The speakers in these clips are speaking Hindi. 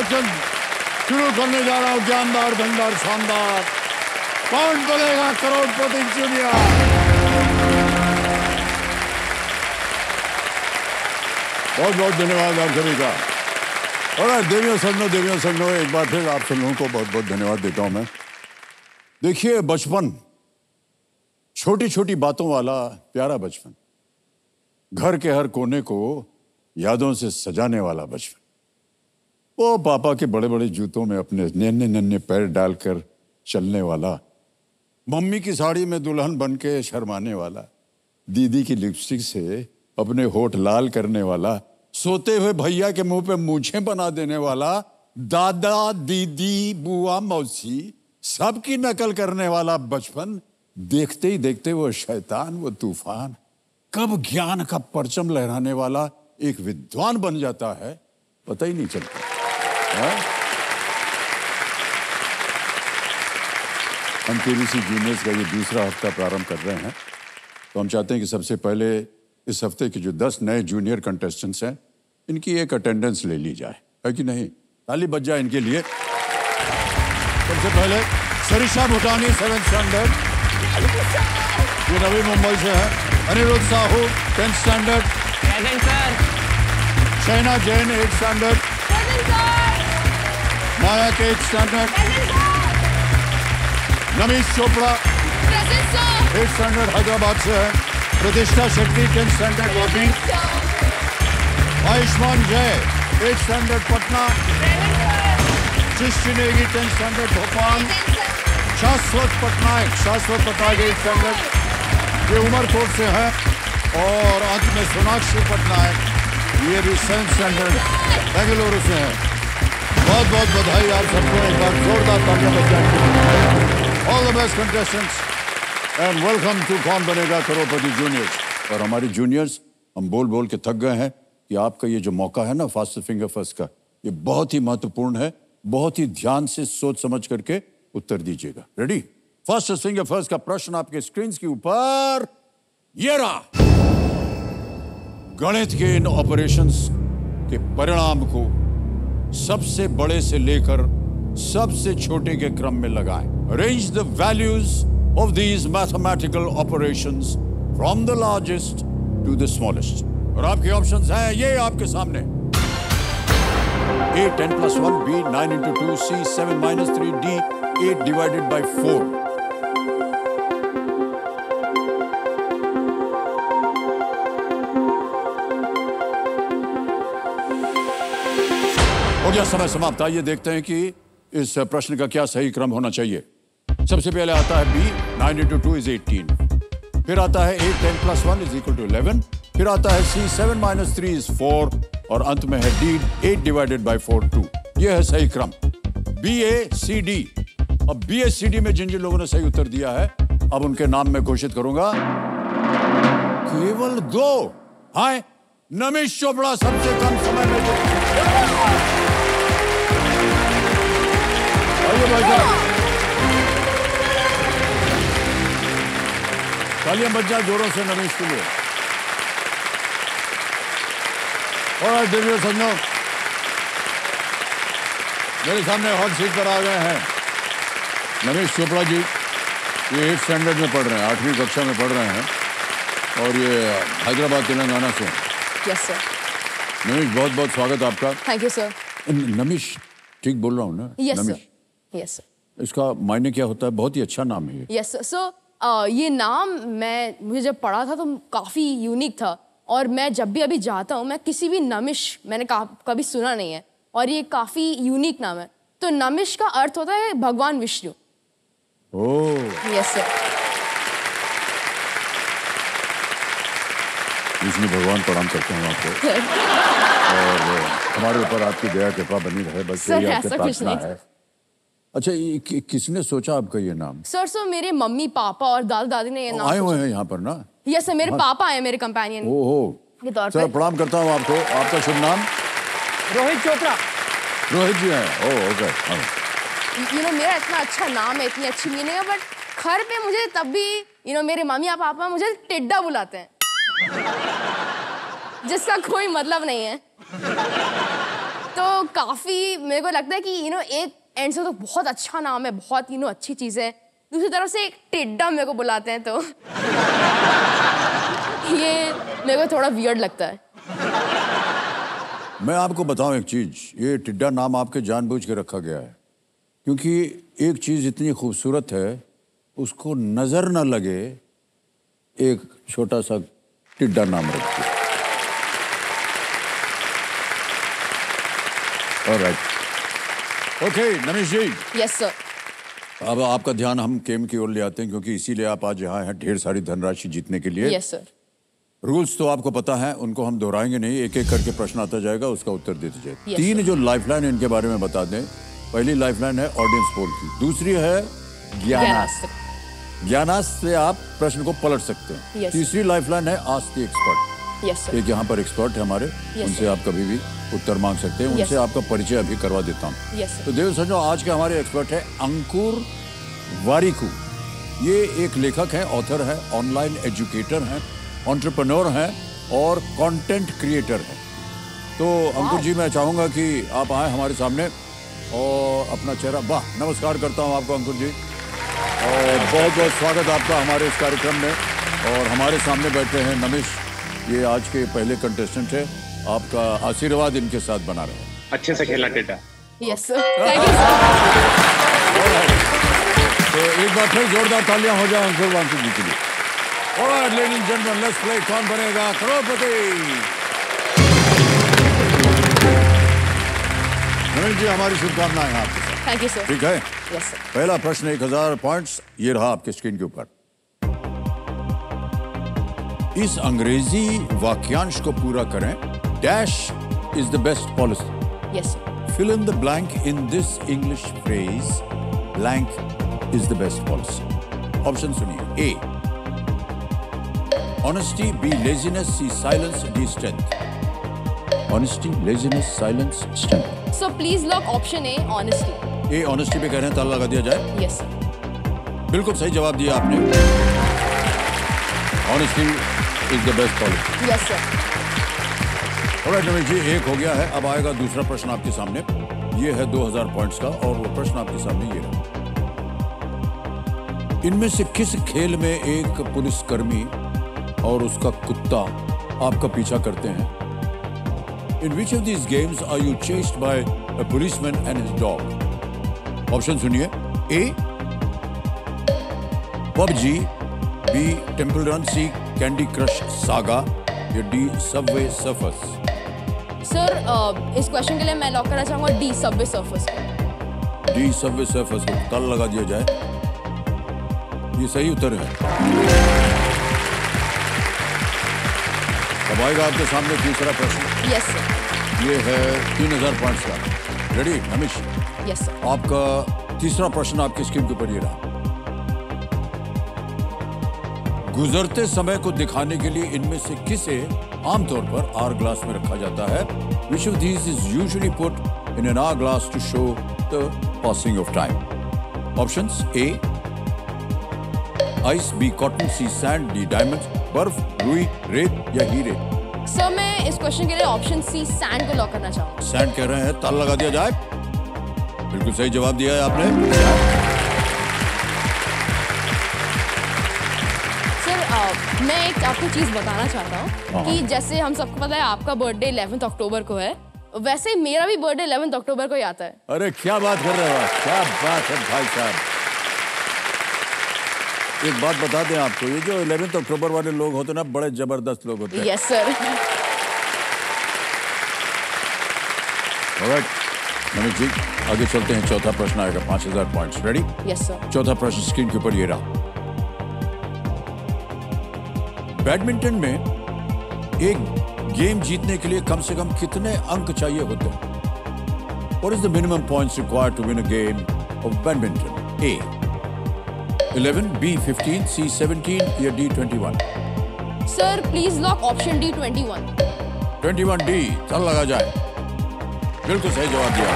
प्रवचन शुरू करने जा रहा हूं। ज्ञानदार, धनदार, शानदार। कौन बनेगा करोड़पति जूनियर? बहुत बहुत धन्यवाद आप सभी का। और देवियों सज्जनों, एक बार फिर आप सब लोगों को बहुत बहुत धन्यवाद देता हूं मैं। देखिए, बचपन, छोटी छोटी बातों वाला प्यारा बचपन, घर के हर कोने को यादों से सजाने वाला बचपन, वो पापा के बड़े बड़े जूतों में अपने नन्हे नन्हे पैर डालकर चलने वाला, मम्मी की साड़ी में दुल्हन बन के शर्माने वाला, दीदी की लिपस्टिक से अपने होठ लाल करने वाला, सोते हुए भैया के मुंह पे मूछें बना देने वाला, दादा दीदी बुआ मौसी सबकी नकल करने वाला बचपन, देखते ही देखते वो शैतान, वो तूफान कब ज्ञान का परचम लहराने वाला एक विद्वान बन जाता है पता ही नहीं चलता है? हम केबीसी जूनियर्स का ये दूसरा हफ्ता प्रारंभ कर रहे हैं, तो हम चाहते हैं कि सबसे पहले इस हफ्ते के जो 10 नए जूनियर कंटेस्टेंट्स हैं, इनकी एक अटेंडेंस ले ली जाए, है कि नहीं? ताली बज जाए इनके लिए। सबसे पहले सरिषा भूटानी 7th स्टैंडर्ड, ये नवी मुंबई से है। Aniruddh Sahu 10th standard, Shaina Jain 8th standard, Maya के 8th standard, Namish Chopra 8th standard Hyderabad से है। प्रतिष्ठा शेट्टी 10th स्टैंडर्ड वापी, आयुष्मान जय 8th स्टैंडर्ड पटना, शिष्य नेगी 10th स्टैंडर्ड भोपाल, शाश्वत पटनायक 8th स्टैंडर्ड, ये उमरकोट से है। और अंत में सोनाक्षी पटनायक, ये भी 7th स्टैंडर्ड बेंगलुरु से है। बहुत बहुत बधाई आप सबको, एक बार जोरदार तालियां बजाएं। All the best contestants and welcome to Kaun Banega Crorepati juniors. और हमारी जूनियर्स, हम बोल बोल के थक गए हैं कि आपका ये जो मौका है ना फास्ट फिंगर फर्स्ट का, ये बहुत ही महत्वपूर्ण है। बहुत ही ध्यान से सोच समझ करके उत्तर दीजिएगा। रेडी? फर्स्ट फिंगर फर्स्ट का प्रश्न आपके स्क्रीन के ऊपर ये रहा। गणित के इन ऑपरेशंस के परिणाम को सबसे बड़े से लेकर सबसे छोटे के क्रम में लगाएं। Arrange the values of these mathematical operations from the largest to the smallest. और आपके ऑप्शंस हैं ये आपके सामने। A 10 plus 1, B 9 into 2, C 7 minus 3, D 8 divided by 4. हो गया समय समाप्त। आइए देखते हैं कि इस प्रश्न का क्या सही क्रम होना चाहिए। सबसे पहले आता है B 9 into 2 is 18, फिर आता है A 10 plus 1 is equal to 11, फिर आता है C 7 minus 3 is 4 और अंत में है D 8 divided by 4 2। यह है सही क्रम B A C D। अब B A C D में जिन जिन लोगों ने सही उत्तर दिया है, अब उनके नाम मैं घोषित करूंगा। केवल 2। हाय, नमीश चोपड़ा सबसे कम समय में। आइए भाई साहब, तालियां बज जाए जोरों से नमीश के लिए। और देवियों सज्जनों, मेरे सामने हॉट सीट पर आ गए हैं नमीश चोपड़ा जी। ये 8th स्टैंडर्ड में पढ़ रहे हैं, 8वीं कक्षा में पढ़ रहे हैं और ये हैदराबाद तेलंगाना से। Yes sir. नमीश, बहुत बहुत स्वागत आपका। Thank you sir. नमीश, ठीक बोल रहा हूँ ना? Yes sir. Yes sir. इसका मायने क्या होता है? बहुत ही अच्छा नाम है ये। Yes sir. सो ये नाम मुझे जब पढ़ा था तो काफ़ी यूनिक था, और मैं जब भी अभी जाता हूँ, मैं किसी भी नमिश मैंने कभी सुना नहीं है, और ये काफ़ी यूनिक नाम है। तो नमिश का अर्थ होता है भगवान Vishnu. Oh yes sir. Vishnu भगवान प्रणाम करते हैं आपको और हमारे ऊपर आपकी दया कृपा बनी रहे, बस यही आपसे प्रार्थना है। अच्छा, किसने सोचा आपका ये नाम? सर मेरे मम्मी पापा और दादा दादी ने ये नाम आए हुए हैं यहाँ पर ना? यस सर, मेरे पापा आए, मेरे कंपेनियन के तौर पे। सर प्रणाम करता हूँ आपको। आपका शुभ नाम? रोहित चोपड़ा। रोहित जी हैं? Oh okay. मेरा इतना अच्छा नाम है, इतनी अच्छी मीनिंग है, बट घर पे मुझे तब भी मेरे मम्मी या पापा मुझे टिड्डा बुलाते हैं जिसका कोई मतलब नहीं है। तो काफी मेरे को लगता है कि एक एंड से तो बहुत अच्छा नाम है, बहुत अच्छी चीज है, दूसरी तरफ से एक टिड्डा मेरे को बुलाते हैं तो ये मेरे को थोड़ा वियर्ड लगता है। मैं आपको बताऊं एक चीज, ये टिड्डा नाम आपके जानबूझ के रखा गया है क्योंकि एक चीज इतनी खूबसूरत है उसको नजर न लगे, एक छोटा सा टिड्डा नाम रखिए। Alright, okay Namish ji. Yes sir. अब आपका ध्यान हम गेम की ओर ले आते हैं क्योंकि इसीलिए आप आज यहाँ हैं ढेर सारी धनराशि जीतने के लिए। Yes sir. रूल्स तो आपको पता है, उनको हम दोहराएंगे नहीं, एक एक करके प्रश्न आता जाएगा, उसका उत्तर देते जाए। Yes, तीन sir. जो लाइफलाइन है इनके बारे में बता दें। पहली लाइफलाइन है ऑडियंस पोल की, दूसरी है ज्ञानास्त्र। ज्ञानास्त्र से आप प्रश्न को पलट सकते हैं। Yes. तीसरी लाइफलाइन है ask the expert. Yes sir. एक यहाँ पर एक्सपर्ट है हमारे, उनसे आप कभी भी उत्तर मांग सकते हैं। उनसे आपका परिचय अभी करवा देता हूँ। Yes sir. तो देव समझो आज के हमारे एक्सपर्ट है अंकुर वारिकू। ये एक लेखक है, ऑथर है, ऑनलाइन एजुकेटर हैं, एंटरप्रेन्योर हैं और कंटेंट क्रिएटर हैं। तो अंकुर जी, मैं चाहूंगा कि आप आए हमारे सामने और अपना चेहरा, वाह, नमस्कार करता हूं आपको अंकुर जी और बहुत बहुत स्वागत आपका हमारे इस कार्यक्रम में। और हमारे सामने बैठे हैं नमिश, ये आज के पहले कंटेस्टेंट है, आपका आशीर्वाद इनके साथ बना रहे। अच्छे से खेला टेटा। Yes sir, thank you sir. तो एक बार फिर जोरदार तालियां हो जाए अंकुर वांकुर जी के लिए। Alright, ladies and gentlemen, let's play कौन बनेगा करोड़पति। नवीन जी, हमारी शुभकामनाएं हैं आपके साथ। Thank you sir. ठीक है। Yes sir. पहला प्रश्न 1000 पॉइंट्स, ये रहा आपके स्क्रीन के ऊपर। इस अंग्रेजी वाक्यांश को पूरा करें। Dash is the best policy. Yes sir. Fill in the blank in this English phrase, blank is the best policy. Option सुनिए। A Honesty, B. Laziness, C. Silence, D. Strength. Honesty, laziness, silence, strength. So please lock option A, honesty. A. Honesty पे कह रहे हैं, ताला लगा दिया जाए। Yes sir. बिल्कुल सही जवाब दिया आपने। Honesty is the best policy. Yes sir. Alright, नवीन जी, एक हो गया है। अब आएगा दूसरा प्रश्न आपके सामने। ये है 2000 पॉइंट्स का और वो प्रश्न आपके सामने ये रहा। इनमें से किस खेल में एक पुलिसकर्मी और उसका कुत्ता आपका पीछा करते हैं? In which of these games are you chased by a policeman and his dog? Option सुनिए। A. PUBG, B. Temple Run, C. Candy Crush Saga, या D. Subway Surfers? सर इस क्वेश्चन के लिए मैं लॉक करना चाहूंगा डी, सबवे सर्फर्स को। D. Subway Surfers को ताला लगा दिया जाए। ये सही उत्तर है। अब आएगा आपके सामने तीसरा प्रश्न। Yes sir. ये है 3000 पॉइंट्स का। Ready Hamish? Yes sir. आपका तीसरा प्रश्न आपकी स्क्रीन के ऊपर ये रहा। गुजरते समय को दिखाने के लिए इनमें से किसे आमतौर पर आर ग्लास में रखा जाता है? Which of these is usually put in an hour glass to show the passing of time? Options: A. Ice, B. Cotton, C. Sand, D. Diamonds, बर्फ, रुई, रेत या हीरे? सर मैं इस क्वेश्चन के लिए ऑप्शन सी, सैंड को लॉक करना चाहूंगा। सैंड कह रहे हैं, ताला लगा दिया जाए। बिल्कुल सही जवाब दिया है आपने। सर मैं एक आपको चीज बताना चाहता हूँ कि जैसे हम सबको पता है आपका बर्थडे 11 अक्टूबर को है, वैसे मेरा भी बर्थडे 11 अक्टूबर को ही आता है। अरे क्या बात कर रहे हो आप, क्या बात है भाई साहब। एक बात बता दें आपको, ये जो 11 अक्टूबर वाले लोग होते हैं ना, बड़े जबरदस्त लोग होते हैं। Yes sir. Alright Manish ji, आगे चलते हैं। चौथा प्रश्न आएगा 5000 पॉइंट्स। रेडी? Yes sir. चौथा प्रश्न स्क्रीन के ऊपर ये रहा। बैडमिंटन में एक गेम जीतने के लिए कम से कम कितने अंक चाहिए होते हैं? What is the minimum points required to win a game of badminton? A. 11, B. 15, C. 17 या D. 21? Sir please lock option D, 21। 21 D, चल लगा जाए। बिल्कुल सही जवाब दिया।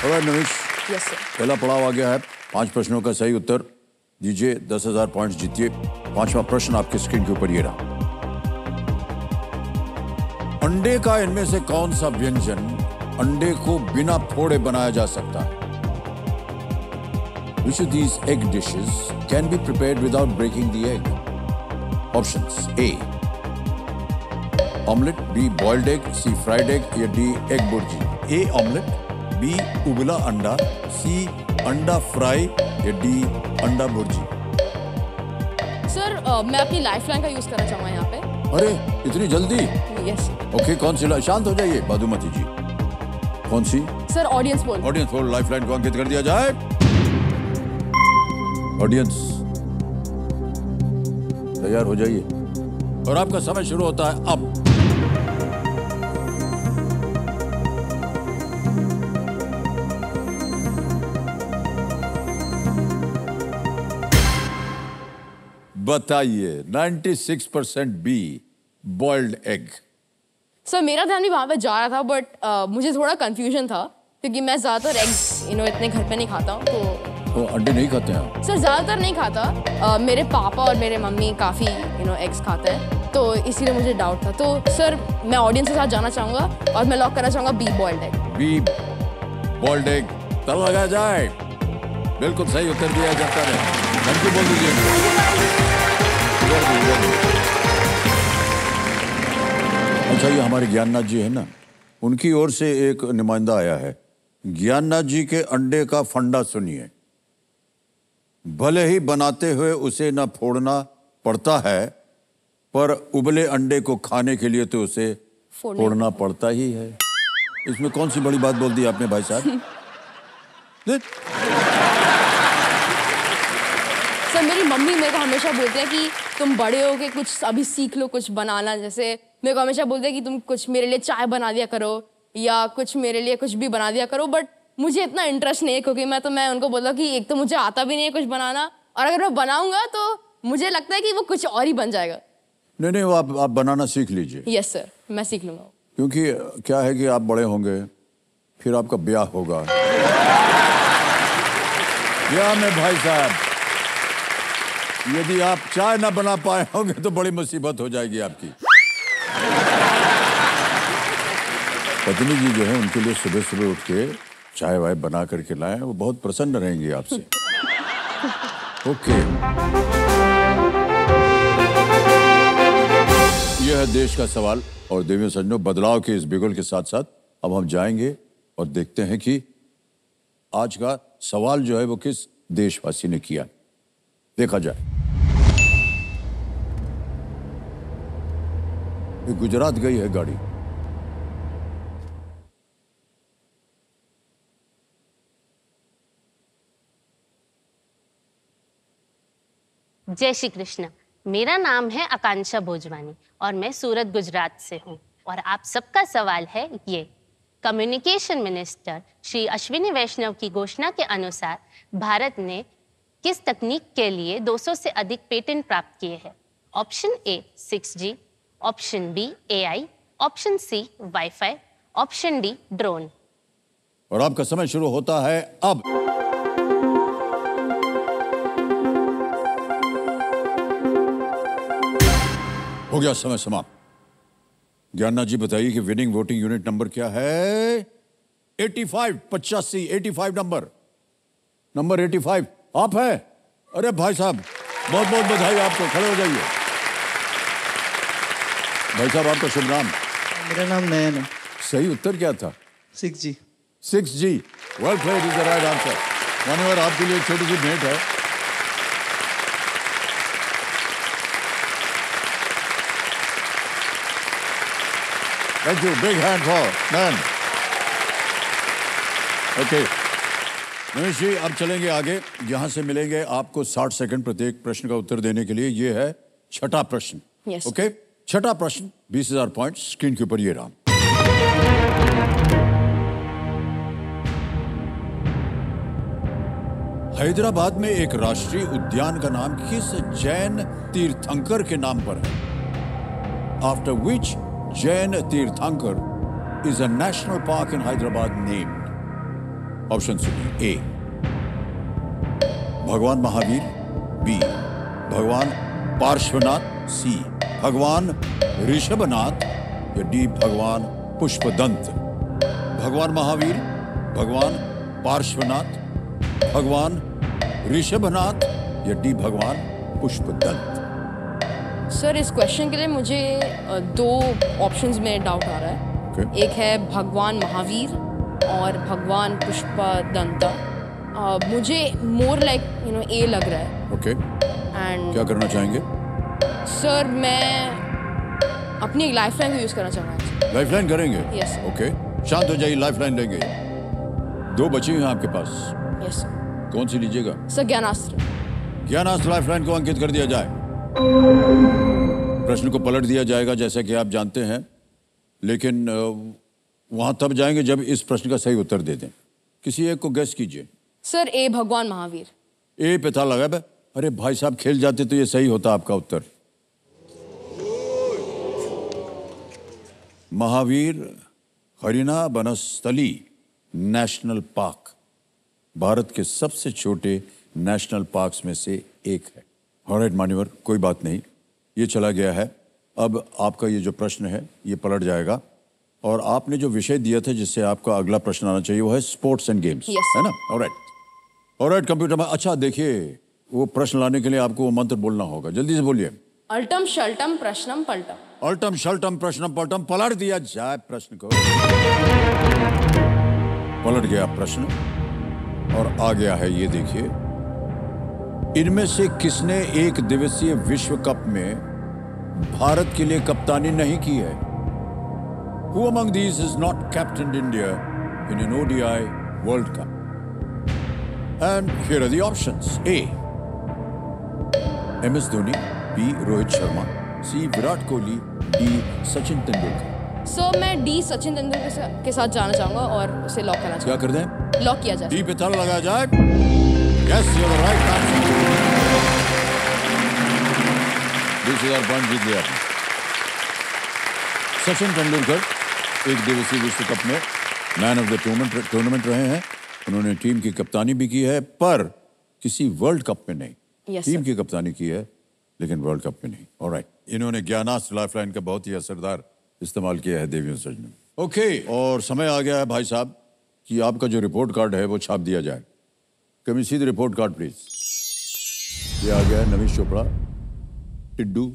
Alright Navish, yes sir. पहला पड़ाव आ गया है। 5 प्रश्नों का सही उत्तर दीजिए, 10,000 पॉइंट्स जीतिए। 5वां प्रश्न आपके स्क्रीन के ऊपर ये रहा। अंडे का इनमें से कौन सा व्यंजन अंडे को बिना फोड़े बनाया जा सकता है? Which of these egg dishes can be prepared without breaking the egg? Options: A. Omelette, B. Boiled egg, C. Fried egg, या D. Egg burji. A. Omelette, B. उबला अंडा, C. अंडा फ्राई, या D. अंडा भुर्जी. सर मैं अपनी लाइफलाइन का यूज करना चाहूंगा यहाँ पे। अरे इतनी जल्दी? यस। ओके, कौन सी? शांत हो जाइए बादुमती जी। कौन सी? Sir audience poll. Audience poll lifeline को अंकित कर दिया जाए। ऑडियंस तैयार हो जाइए और आपका समय शुरू होता है अब। बताइए। 96% बी, बॉइल्ड एग। सर मेरा ध्यान भी वहां पे जा रहा था, बट मुझे थोड़ा कंफ्यूजन था क्योंकि मैं ज्यादातर एग्स इतने घर पे नहीं खाता हूँ, तो अंडे नहीं खाते हैं आप? सर ज्यादातर नहीं खाता। मेरे पापा और मेरे मम्मी काफी एग्स खाते हैं, तो इसीलिए मुझे डाउट था। तो सर मैं ऑडियंस के साथ जाना चाहूंगा और मैं लॉक करना चाहूंगा B, boiled egg. B, boiled egg. तब लगाया जाए। बिल्कुल सही उत्तर दिया जाता है। थैंक यू बोल दीजिए। अच्छा, ये हमारे ज्ञाननाथ जी है ना, उनकी ओर से एक नुमाइंदा आया है। ज्ञाननाथ जी के अंडे का फंडा सुनिए। भले ही बनाते हुए उसे न फोड़ना पड़ता है, पर उबले अंडे को खाने के लिए तो उसे फोड़ना पड़ता ही है। इसमें कौन सी बड़ी बात बोल दी आपने भाई साहब? सर मेरी मम्मी मेरे को हमेशा बोलते हैं कि तुम बड़े हो के कुछ अभी सीख लो कुछ बनाना। जैसे मेरे को हमेशा बोलते हैं कि तुम कुछ मेरे लिए चाय बना दिया करो या कुछ मेरे लिए कुछ भी बना दिया करो, बट मुझे इतना इंटरेस्ट नहीं है क्योंकि मैं उनको बोला कि एक तो मुझे आता भी नहीं है कुछ बनाना, और अगर मैं बनाऊंगा तो मुझे लगता है कि वो कुछ और ही बन जाएगा। नहीं, वो आप बनाना सीख लीजिए। यस सर, मैं सीख लूंगा। क्योंकि क्या है कि आप बड़े होंगे, फिर आपका ब्याह होगा। ब्याह में भाई साहब यदि आप चाय ना बना पाए होंगे तो बड़ी मुसीबत हो जाएगी आपकी। पत्नी जी जो है उनके लिए सुबह सुबह उठ के चाय वाय बना करके लाएं, वो बहुत प्रसन्न रहेंगी आपसे। ओके, यह है देश का सवाल। और देवियों सज्जनों, बदलाव के इस बिगुल के साथ साथ अब हम जाएंगे और देखते हैं कि आज का सवाल जो है वो किस देशवासी ने किया। देखा जाए। ये गुजरात गई है गाड़ी। जय श्री कृष्ण। मेरा नाम है आकांक्षा भोजवानी और मैं सूरत गुजरात से हूँ। और आप सबका सवाल है ये। कम्युनिकेशन मिनिस्टर श्री अश्विनी वैष्णव की घोषणा के अनुसार भारत ने किस तकनीक के लिए 200 से अधिक पेटेंट प्राप्त किए हैं? Option A 6G, option B AI, option C wifi, option D drone. और आपका समय शुरू होता है अब। हो गया समय समाप्त। ज्ञाननाथ जी बताइए कि विनिंग वोटिंग यूनिट नंबर क्या है? 85, 85, 85 नंबर 85 आप है। अरे भाई साहब बहुत बहुत बधाई आपको, खड़े हो जाइए। भाई साहब आपका शुभ नाम? मेरा नाम नयन है। सही उत्तर क्या था? 6G। 6G, well played, is the right answer. मान्यवर, आपके लिए एक छोटी सी भेंट है। Thank you, big hand for man. Okay Manish ji, अब चलेंगे आगे। यहां से मिलेंगे आपको 60 सेकंड प्रत्येक प्रश्न का उत्तर देने के लिए। ये है छठा प्रश्न। Yes. ओके, छठा प्रश्न 20,000 पॉइंट स्क्रीन के ऊपर ये रहा। हैदराबाद में एक राष्ट्रीय उद्यान का नाम किस जैन तीर्थंकर के नाम पर है? आफ्टर विच जैन तीर्थंकर is a national park in Hyderabad named? Option सुनिए। ए भगवान महावीर, बी भगवान पार्श्वनाथ, सी भगवान ऋषभनाथ, या डी भगवान पुष्पदंत? भगवान महावीर, भगवान पार्श्वनाथ, भगवान ऋषभनाथ या डी भगवान पुष्पदंत? सर इस क्वेश्चन के लिए मुझे दो ऑप्शंस में डाउट आ रहा है। एक है भगवान महावीर और भगवान पुष्पदंता। मुझे मोर लाइक ए लग रहा है। ओके। एंड क्या करना चाहेंगे? सर मैं अपनी लाइफलाइन को यूज करना चाह रहा हूँ। लाइफलाइन करेंगे? Yes, sir. ओके, शांत हो जाइए, लाइफलाइन लेंगे। दो बची हैं आपके पास, यस सर। कौन सी लीजिएगा? सर ज्ञानास्त्र। ज्ञानास्त्र लाइफलाइन को अंकित कर दिया जाए। प्रश्न को पलट दिया जाएगा जैसा कि आप जानते हैं, लेकिन वहां तब जाएंगे जब इस प्रश्न का सही उत्तर दे दें। किसी एक को गेस कीजिए। सर ए भगवान महावीर। ए पे था लगा बे। अरे भाई साहब, खेल जाते तो ये सही होता आपका उत्तर। महावीर हरिना बनस्थली नेशनल पार्क भारत के सबसे छोटे नेशनल पार्क्स में से एक है। ऑलराइट मान्यवर, कोई बात नहीं, ये चला गया है। अब आपका ये जो प्रश्न है ये पलट जाएगा और आपने जो विषय दिया था जिससे आपका अगला प्रश्न आना चाहिए वो है स्पोर्ट्स एंड गेम्स, Yes. है ना? ऑलराइट कंप्यूटर में। अच्छा देखिए, वो प्रश्न लाने के लिए आपको वो मंत्र बोलना होगा, जल्दी से बोलिए। अल्टम शल्टम प्रश्नम पलटम। अल्टम शल्टम प्रश्नम पलटम, पलट दिया जाए प्रश्न को। पलट गया प्रश्न और आ गया है, ये देखिए। इनमें से किसने एक दिवसीय विश्व कप में भारत के लिए कप्तानी नहीं की है? Who among these has not captained India in an ODI World Cup? And here are the options. A. MS Dhoni, B. Rohit Sharma, C. Virat Kohli, D. Sachin Tendulkar. सो मैं डी सचिन तेंदुलकर के साथ जाना चाहूंगा और उसे लॉक करना क्या कर दें? चाहूंगा। लॉक किया जाए। डी पे ताला लगाया जाए। Yes, you're the right answer. 20,000 point जीत लिया आपने। सचिन तेंदुलकर एक दिवसीय विश्व कप में मैन ऑफ द टूर्नामेंट रहे हैं। उन्होंने टीम की कप्तानी भी की है, पर किसी वर्ल्ड कप में नहीं। Yes, team sir. की कप्तानी की है लेकिन वर्ल्ड कप में नहीं। ऑलराइट, इन्होंने ज्ञानास्त्र लाइफलाइन का बहुत ही असरदार इस्तेमाल किया है देवियों सज ने। ओके, और समय आ गया है भाई साहब कि आपका जो रिपोर्ट कार्ड है वो छाप दिया जाए। Can we see the report card, please? ये आ गया है नमीश चोपड़ा, टिड्डू।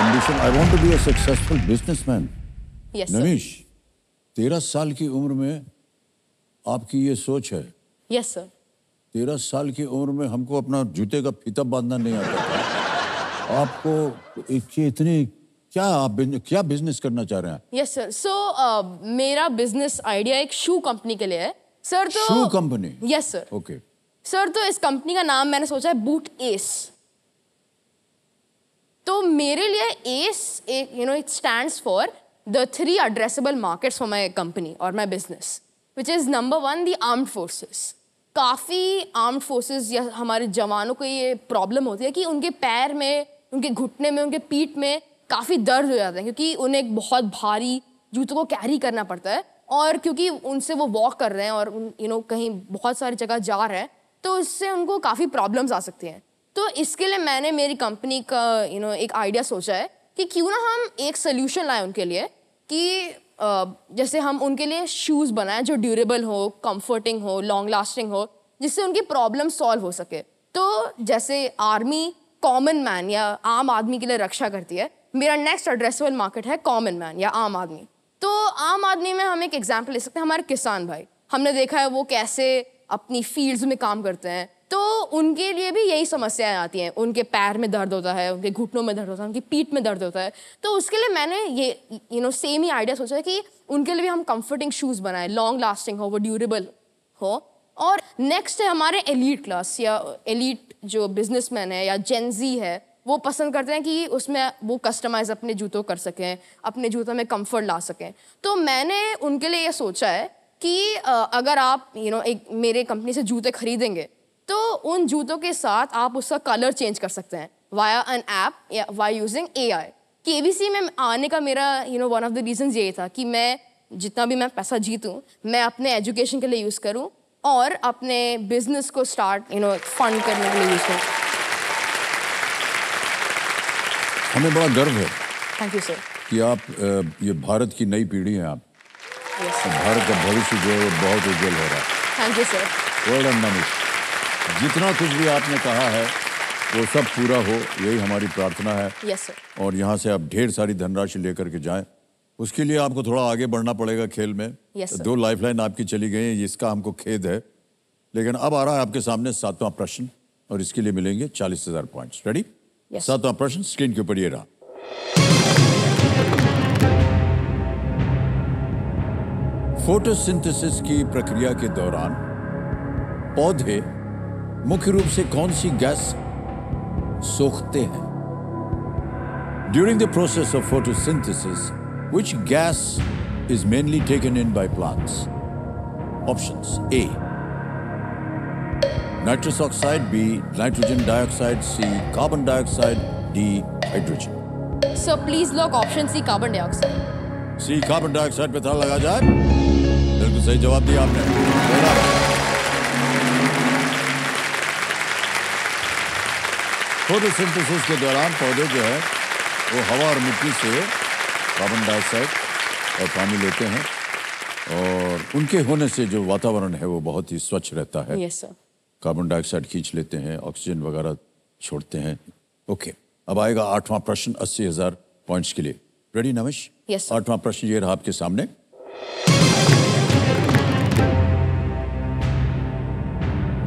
Ambition, I want to be a successful businessman. Yes sir. Namish, 13 साल की उम्र में आपकी ये सोच है। Yes sir. 13 साल की उम्र में हमको अपना जूते का फीता बांधना नहीं आता था। आपको इतनी क्या बिजनेस करना चाह रहे हैं? Yes sir. सो मेरा बिजनेस आइडिया एक शू कंपनी के लिए है सर। तो shoe company? Yes sir. Okay sir, तो इस कंपनी का नाम मैंने सोचा है बूट एस। तो मेरे लिए एस एक it stands for the 3 addressable markets for my company और my business, which is number 1 the armed forces. काफ़ी आर्म्ड फोर्सेस या हमारे जवानों को ये प्रॉब्लम होती है कि उनके पैर में, उनके घुटने में, उनके पीठ में काफ़ी दर्द हो जाता है क्योंकि उन्हें एक बहुत भारी जूतों को कैरी करना पड़ता है और क्योंकि उनसे वो वॉक कर रहे हैं और कहीं बहुत सारी जगह जा रहे हैं, तो इससे उनको काफ़ी प्रॉब्लम्स आ सकती हैं। तो इसके लिए मैंने मेरी कंपनी का एक आइडिया सोचा है कि क्यों ना हम एक सोल्यूशन लाएं उनके लिए कि जैसे हम उनके लिए शूज़ बनाएं जो ड्यूरेबल हो, कंफर्टिंग हो, लॉन्ग लास्टिंग हो, जिससे उनकी प्रॉब्लम सॉल्व हो सके। तो जैसे आर्मी कॉमन मैन या आम आदमी के लिए रक्षा करती है, मेरा नेक्स्ट एड्रेसेबल मार्केट है कॉमन मैन या आम आदमी। तो आम आदमी में हम एक एग्जाम्पल ले सकते हैं, हमारे किसान भाई। हमने देखा है वो कैसे अपनी फील्ड्स में काम करते हैं, तो उनके लिए भी यही समस्याएं आती हैं। उनके पैर में दर्द होता है, उनके घुटनों में दर्द होता है, उनकी पीठ में दर्द होता है। तो उसके लिए मैंने ये सेम ही आइडिया सोचा है कि उनके लिए भी हम कंफर्टिंग शूज़ बनाएं, लॉन्ग लास्टिंग हो, वो ड्यूरेबल हो। और नेक्स्ट है हमारे एलीट क्लास या एलीट जो बिजनेसमैन है या जेनजी है, वो पसंद करते हैं कि उसमें वो कस्टमाइज अपने जूतों कर सकें, अपने जूतों में कंफर्ट ला सकें। तो मैंने उनके लिए ये सोचा है कि अगर आप एक मेरे कंपनी से जूते खरीदेंगे तो उन जूतों के साथ आप उसका कलर चेंज कर सकते हैं वाया एन ऐप या वाई यूजिंग AI। KBC में आने का मेरा वन ऑफ द रीजंस यही था कि मैं जितना भी मैं पैसा जीतूं मैं अपने एजुकेशन के लिए यूज़ करूं और अपने बिजनेस को स्टार्ट फंड करने के लिए यूज़ करूं। हमें बड़ा गर्व है थैंक यू सर। कि आप ये भारत की नई पीढ़ी हैं आप। Yes, sir. भारत का भविष्य जो है वो बहुत उज्जवल हो रहा है। Thank you, sir. Well done Namish. जितना कुछ भी आपने कहा है वो सब पूरा हो, यही हमारी प्रार्थना है। Yes, sir. और यहाँ से आप ढेर सारी धनराशि लेकर के जाएं। उसके लिए आपको थोड़ा आगे बढ़ना पड़ेगा खेल में। Yes, sir. 2 लाइफलाइन आपकी चली गई हैं, इसका हमको खेद है। लेकिन अब आ रहा है आपके सामने 7वां प्रश्न और इसके लिए मिलेंगे 40,000 पॉइंट्स। रेडी? Yes. 7वां प्रश्न स्क्रीन के ऊपर ये रहा। फोटोसिंथेसिस की प्रक्रिया के दौरान पौधे मुख्य रूप से कौन सी गैस सोखते हैं? During the process of photosynthesis, which gas is mainly taken in by plants? Options: A, nitrous oxide; B, nitrogen dioxide; C, carbon dioxide; D, hydrogen. Sir, please lock option C, carbon dioxide. C, carbon dioxide पे ताला लगा जाए। बिल्कुल सही जवाब दिया आपने। फोटोसिंथेसिस के दौरान पौधे जो है वो हवा और मिट्टी से कार्बन डाइऑक्साइड और पानी लेते हैं और उनके होने से जो वातावरण है वो बहुत ही स्वच्छ रहता है। Yes, sir. कार्बन डाइऑक्साइड खींच लेते हैं, ऑक्सीजन वगैरह छोड़ते हैं। ओके, अब आएगा 8वां प्रश्न 80,000 पॉइंट्स के लिए। रेडी नमिश? Yes, sir. 8वां प्रश्न ये रहा आपके सामने।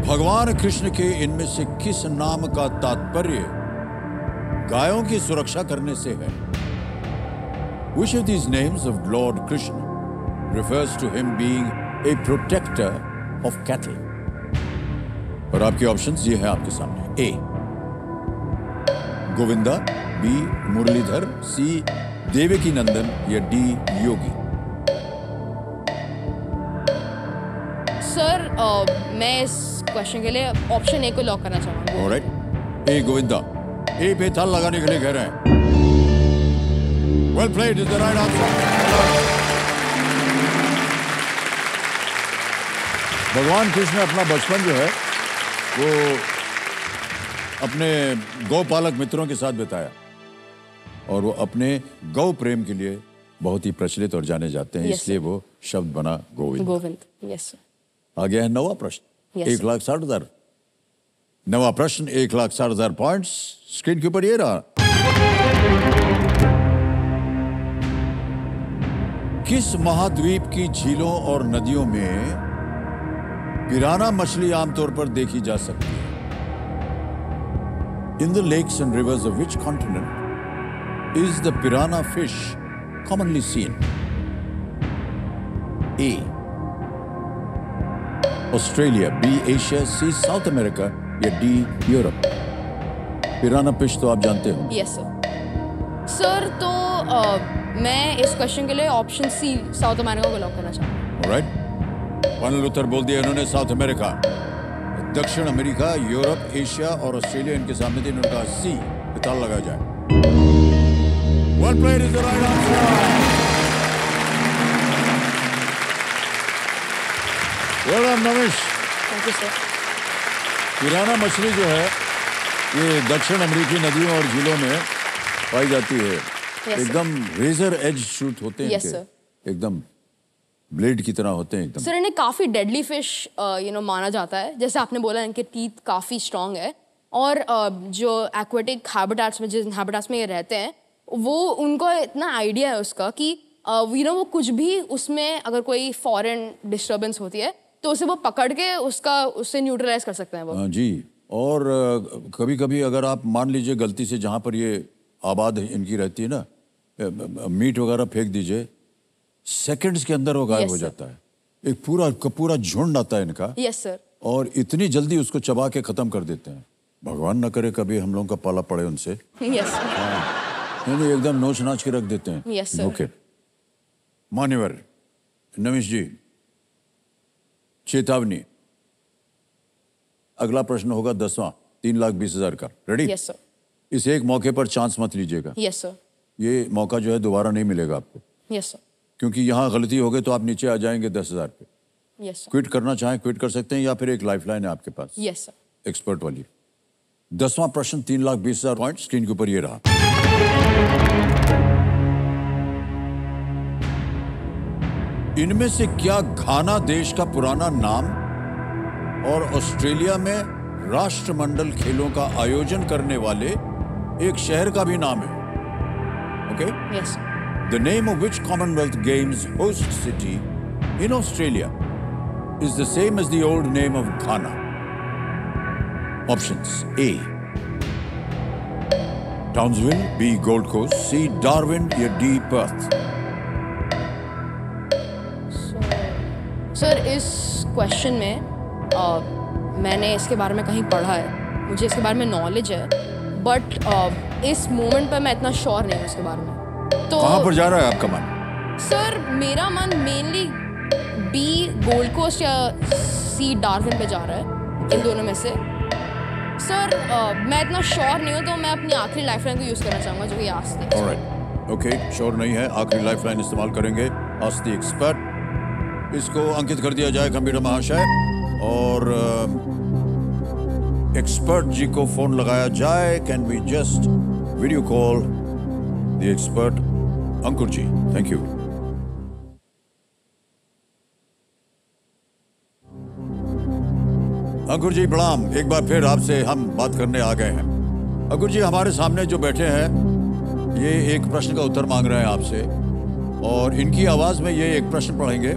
भगवान कृष्ण के इनमें से किस नाम का तात्पर्य गायों की सुरक्षा करने से है? Which of these names of Lord Krishna refers to him being a protector of cattle? और आपके ऑप्शंस ये हैं आपके सामने। A, Govinda; B, Muralidhar; C, Devaki नंदन; या D, योगी। सर मैं इस क्वेश्चन के लिए ऑप्शन ए को लॉक करना चाहूंगा। ऑलराइट, ए गोविंदा। ए पे ताल लगाने के लिए कह रहे हैं। Well played, is the right answer. भगवान कृष्ण अपना बचपन जो है वो अपने गौपालक मित्रों के साथ बिताया और वो अपने गौ प्रेम के लिए बहुत ही प्रचलित और जाने जाते हैं। Yes, इसलिए वो शब्द बना गोविंद। गोविंद। Yes sir. आ गया है 9वां प्रश्न। Yes, 1,60,000। 9वां प्रश्न 1,60,000 पॉइंट्स। स्क्रीन के ऊपर ये रहा। किस महाद्वीप की झीलों और नदियों में पिराना मछली आमतौर पर देखी जा सकती है? In the lakes and rivers of which continent is the piranha fish commonly seen? A, Australia; B, Asia; C, South America; या डी, यूरोप। पिराना फिश तो आप जानते हो। Yes sir. सर तो मैं इस क्वेश्चन के लिए ऑप्शन सी, साउथ अमेरिका को लॉक करना चाहूंगा। ऑलराइट, फाइनल उत्तर बोल दिया इन्होंने साउथ अमेरिका। दक्षिण अमेरिका, यूरोप, एशिया और ऑस्ट्रेलिया इनके सामने थे। इन्होंने कहा सी, ताला लगा जाए। Well played, is the right answer. Well done Namish. Thank you sir. पिराना मछली जो है ये दक्षिण अमेरिकी नदियों और झीलों में पाई जाती है। Yes, एकदम रेजर एज शूट होते हैं Yes, इनके, sir. एकदम ब्लेड की तरह होते हैं एकदम। सर इन्हें काफ़ी डेडली फिश माना जाता है। जैसे आपने बोला इनके टीथ काफ़ी स्ट्रांग है और जो एक्वेटिक हैबिटेट्स में, जिन हैबिटेट्स में ये रहते हैं, वो उनको इतना आइडिया है उसका कि वो कुछ भी उसमें अगर कोई फॉरेन डिस्टर्बेंस होती है तो उसे वो पकड़ के उससे न्यूट्रलाइज कर सकते हैं वो। हाँ जी। और कभी कभी अगर आप मान लीजिए गलती से जहाँ पर ये आबाद इनकी रहती है ना, मीट वगैरह फेंक दीजिए, सेकंड्स के अंदर वो गायब Yes, हो sir. जाता है। एक पूरा झुंड आता है इनका यस सर। और इतनी जल्दी उसको चबा के खत्म कर देते हैं। भगवान न करे कभी हम लोगों का पाला पड़े उनसे। Yes sir. नहीं, एकदम नोच नाच के रख देते हैं। Yes, sir. ओके, मान्यवर नमिश जी, चेतावनी। अगला प्रश्न होगा 10वां 3,20,000 का। रेडी? Yes sir. इस एक मौके पर चांस मत लीजिएगा। Yes sir. ये मौका जो है दोबारा नहीं मिलेगा आपको, यस सर। क्योंकि यहाँ गलती हो गई तो आप नीचे आ जाएंगे 10,000 पे। Yes sir. क्विट करना चाहें क्विट कर सकते हैं या फिर एक लाइफलाइन है आपके पास यस सर। एक्सपर्ट वाली। 10वां प्रश्न 3,20,000 पॉइंट। स्क्रीन के ऊपर ये रहा। इनमें से क्या घाना देश का पुराना नाम और ऑस्ट्रेलिया में राष्ट्रमंडल खेलों का आयोजन करने वाले एक शहर का भी नाम है? Okay? Yes. The name of which Commonwealth Games host city in Australia is the same as the old name of Ghana? Options: A, Townsville, B, Gold Coast, C, Darwin या D, Perth. सर इस क्वेश्चन में मैंने इसके बारे में कहीं पढ़ा है, मुझे इसके बारे में नॉलेज है, बट इस मोमेंट पर मैं इतना श्योर नहीं हूँ इसके बारे में। तो कहाँ पर जा रहा है आपका मन? सर मेरा मन मेनली बी गोल्ड कोस्ट या सी डार्विन पे जा रहा है, इन दोनों में से। सर मैं इतना श्योर नहीं हूँ, तो मैं अपनी आखिरी लाइफलाइन को यूज़ करना चाहूँगा, जो कि ask the expert. Okay, sure नहीं है, आखिरी लाइफलाइन इस्तेमाल करेंगे, आस्क द एक्सपर्ट। इसको अंकित कर दिया जाए कंप्यूटर महाशय, और एक्सपर्ट जी को फोन लगाया जाए। Can we just video call the expert Ankur ji? Thank you. Ankur ji प्रणाम, एक बार फिर आपसे हम बात करने आ गए हैं। अंकुर जी, हमारे सामने जो बैठे हैं ये एक प्रश्न का उत्तर मांग रहे हैं आपसे, और इनकी आवाज में ये एक प्रश्न पढ़ेंगे।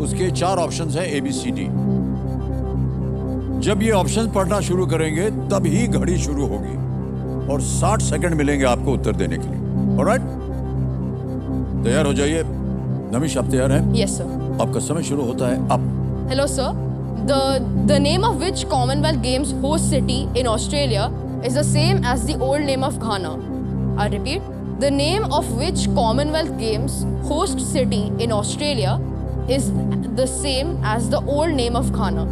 उसके 4 ऑप्शंस हैं, ABCD। जब ये ऑप्शन पढ़ना शुरू करेंगे तब ही घड़ी शुरू होगी और 60 सेकंड मिलेंगे आपको उत्तर देने के लिए। ऑलराइट, तैयार हो जाइए। नमिश, आप तैयार हैं? Yes sir. आपका समय शुरू होता है अब। Hello sir, the name of which Commonwealth Games host city in Australia is the same as the old name of Ghana? I repeat, the name of which Commonwealth Games host city in Australia is the same as the old name of Ghana?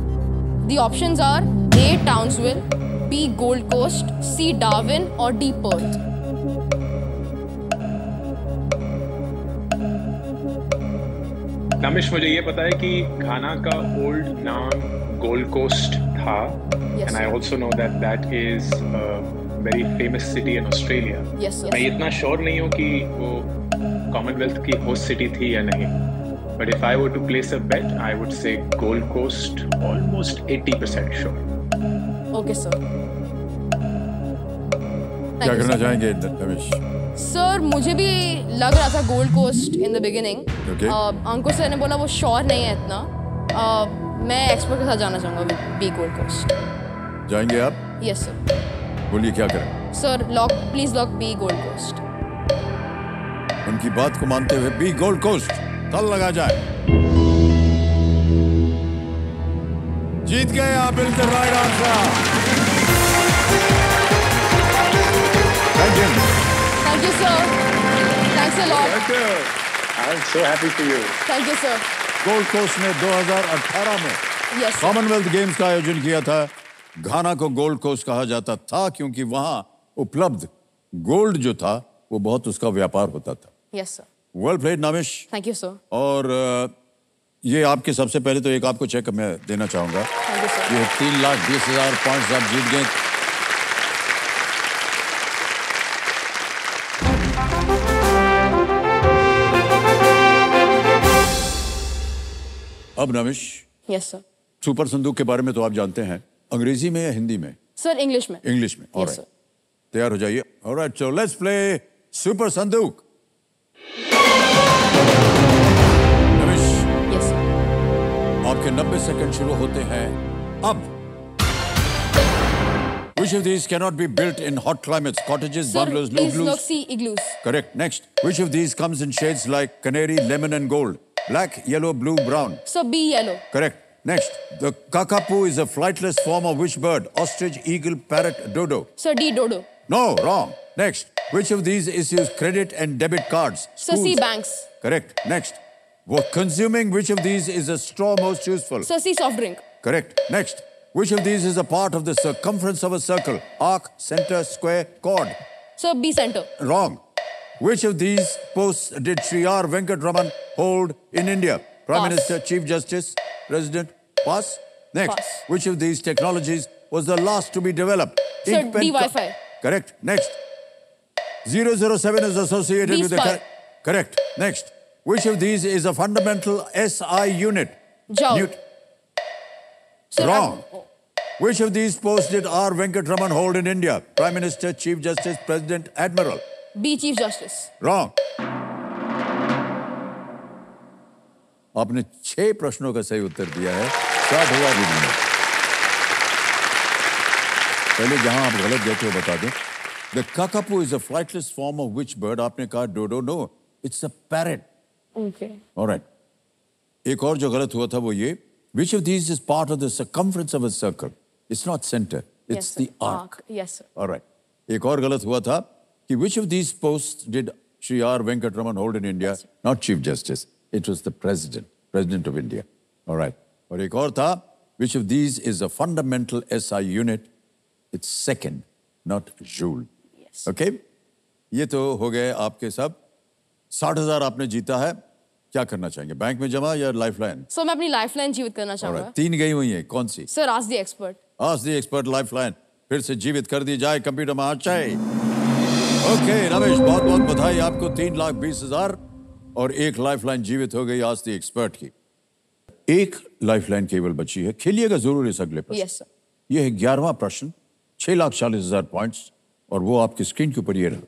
The options are A, Townsville, B, Gold Coast, C, Darwin or D, Perth. Namish, मुझे ये पता है कि घाना का ओल्ड नाम गोल्ड कोस्ट था, and I also know that that is very famous city in Australia. मैं इतना श्योर नहीं हूँ कि वो कॉमनवेल्थ की होस्ट सिटी थी या नहीं, but if I were to place a bet I would say Gold Coast, almost 80% sure. Okay sir. क्या करना चाहेंगे नमिश? सर मुझे भी लग रहा था Gold Coast in the beginning. Ankur sir ने बोला वो श्योर नहीं है इतना। मैं एक्सपर्ट के साथ जाना चाहूँगा, बी गोल्ड कोस्ट। जाएंगे आप? Yes sir. बोलिए क्या करें? Sir please lock B Gold Coast. उनकी बात को मानते हुए बी गोल्ड कोस्ट कल लगा जाए। जीत गए आप बिल्कुल right answer. Thank you. Thank you, sir. Thanks a lot. Thank you. I'm so happy for you. Thank you, sir. Gold Coast ने 2018 में Yes, sir. कॉमनवेल्थ गेम्स का आयोजन किया था। घाना को गोल्ड कोस्ट कहा जाता था क्योंकि वहां उपलब्ध गोल्ड जो था वो बहुत उसका व्यापार होता था। Yes, sir. Well played Namish. Thank you, sir. और ये आपके सबसे पहले तो एक आपको चेक मैं देना चाहूंगा। Thank you, sir. ये 3,20,000 पॉइंट्स आप जीत गए। अब नमिश, Yes, sir. सुपर संदूक के बारे में तो आप जानते हैं, अंग्रेजी में या हिंदी में? Sir, English में. इंग्लिश में। Yes, alright, sir. तैयार हो जाइए। Alright, so let's play super संदूक। Namish, Yes, sir. आपके 90 सेकंड शुरू होते हैं अब। Which of these cannot be built in hot climates? Cottages, Sir, bungalows, please igloos? look, see igloos. Correct. Next. Which of these comes in shades like canary, lemon, and gold? Black, yellow, blue, brown. Sir, B yellow. Correct. Next. The kakapo is a flightless form of which bird? Ostrich, eagle, parrot, dodo. Sir, D dodo. No, wrong. Next. Which of these issues credit and debit cards? Sir, C Schools. banks. Correct. Next. Consuming which of these is a straw most useful? Sir, C soft drink. Correct. Next. Which of these is a part of the circumference of a circle? Arc, center, square, chord. Sir, B center. Wrong. Which of these posts did Sri R. Venkatraman hold in India? Prime Pass. Minister, Chief Justice, President? Pass. Next. Pass. Which of these technologies was the last to be developed? Sir, Ink pen D Wi-Fi. Correct. Next. 007 is associated B with the... spy. Correct. Next. Which of these is a fundamental SI unit? Joule. Sir, Wrong. Which of these posts did R. Venkatraman hold in India? Prime Minister, Chief Justice, President, Admiral. B. Chief Justice. Wrong. आपने 6 प्रश्नों का सही उत्तर दिया है, 60,000 रुपये। पहले जहां आप गलत गए थे वो बता दें। The kakapo is a flightless form of which bird? आपने कहा dodo. No, it's a parrot. Okay. All right. एक और जो गलत हुआ था वो ये, which of these is part of the circumference of a circle? It's not center, it's Yes, the sir. arc. Yes, sir. All right. एक और गलत हुआ था कि which of these posts did Shri R. Venkatraman hold in India? Yes, Not Chief Justice. It was the President of India. All right. और एक और था, which of these is a fundamental SI unit? It's second, not Joule. Yes. Okay? ये तो हो गए आपके सब। 60,000 आपने जीता है। क्या करना चाहेंगे? बैंक में जमा या लाइफलाइन? सर मैं अपनी लाइफलाइन जीवित करना चाहूंगा। 3 गई हुई हैं, कौन सी? Sir ask the expert. Ask the expert lifeline फिर से जीवित कर दी जाए, कंप्यूटर में आ जाए। ओके रमेश, बहुत बहुत बधाई आपको। 3,20,000 और 1 लाइफलाइन जीवित हो गई आस्क द एक्सपर्ट की। 1 लाइफलाइन केवल बची है। खेलिएगा जरूर इस अगले प्रश्न। Yes sir. यह है 11वां प्रश्न, 6,40,000 पॉइंट्स और वो आपकी स्क्रीन के ऊपर ये रहा।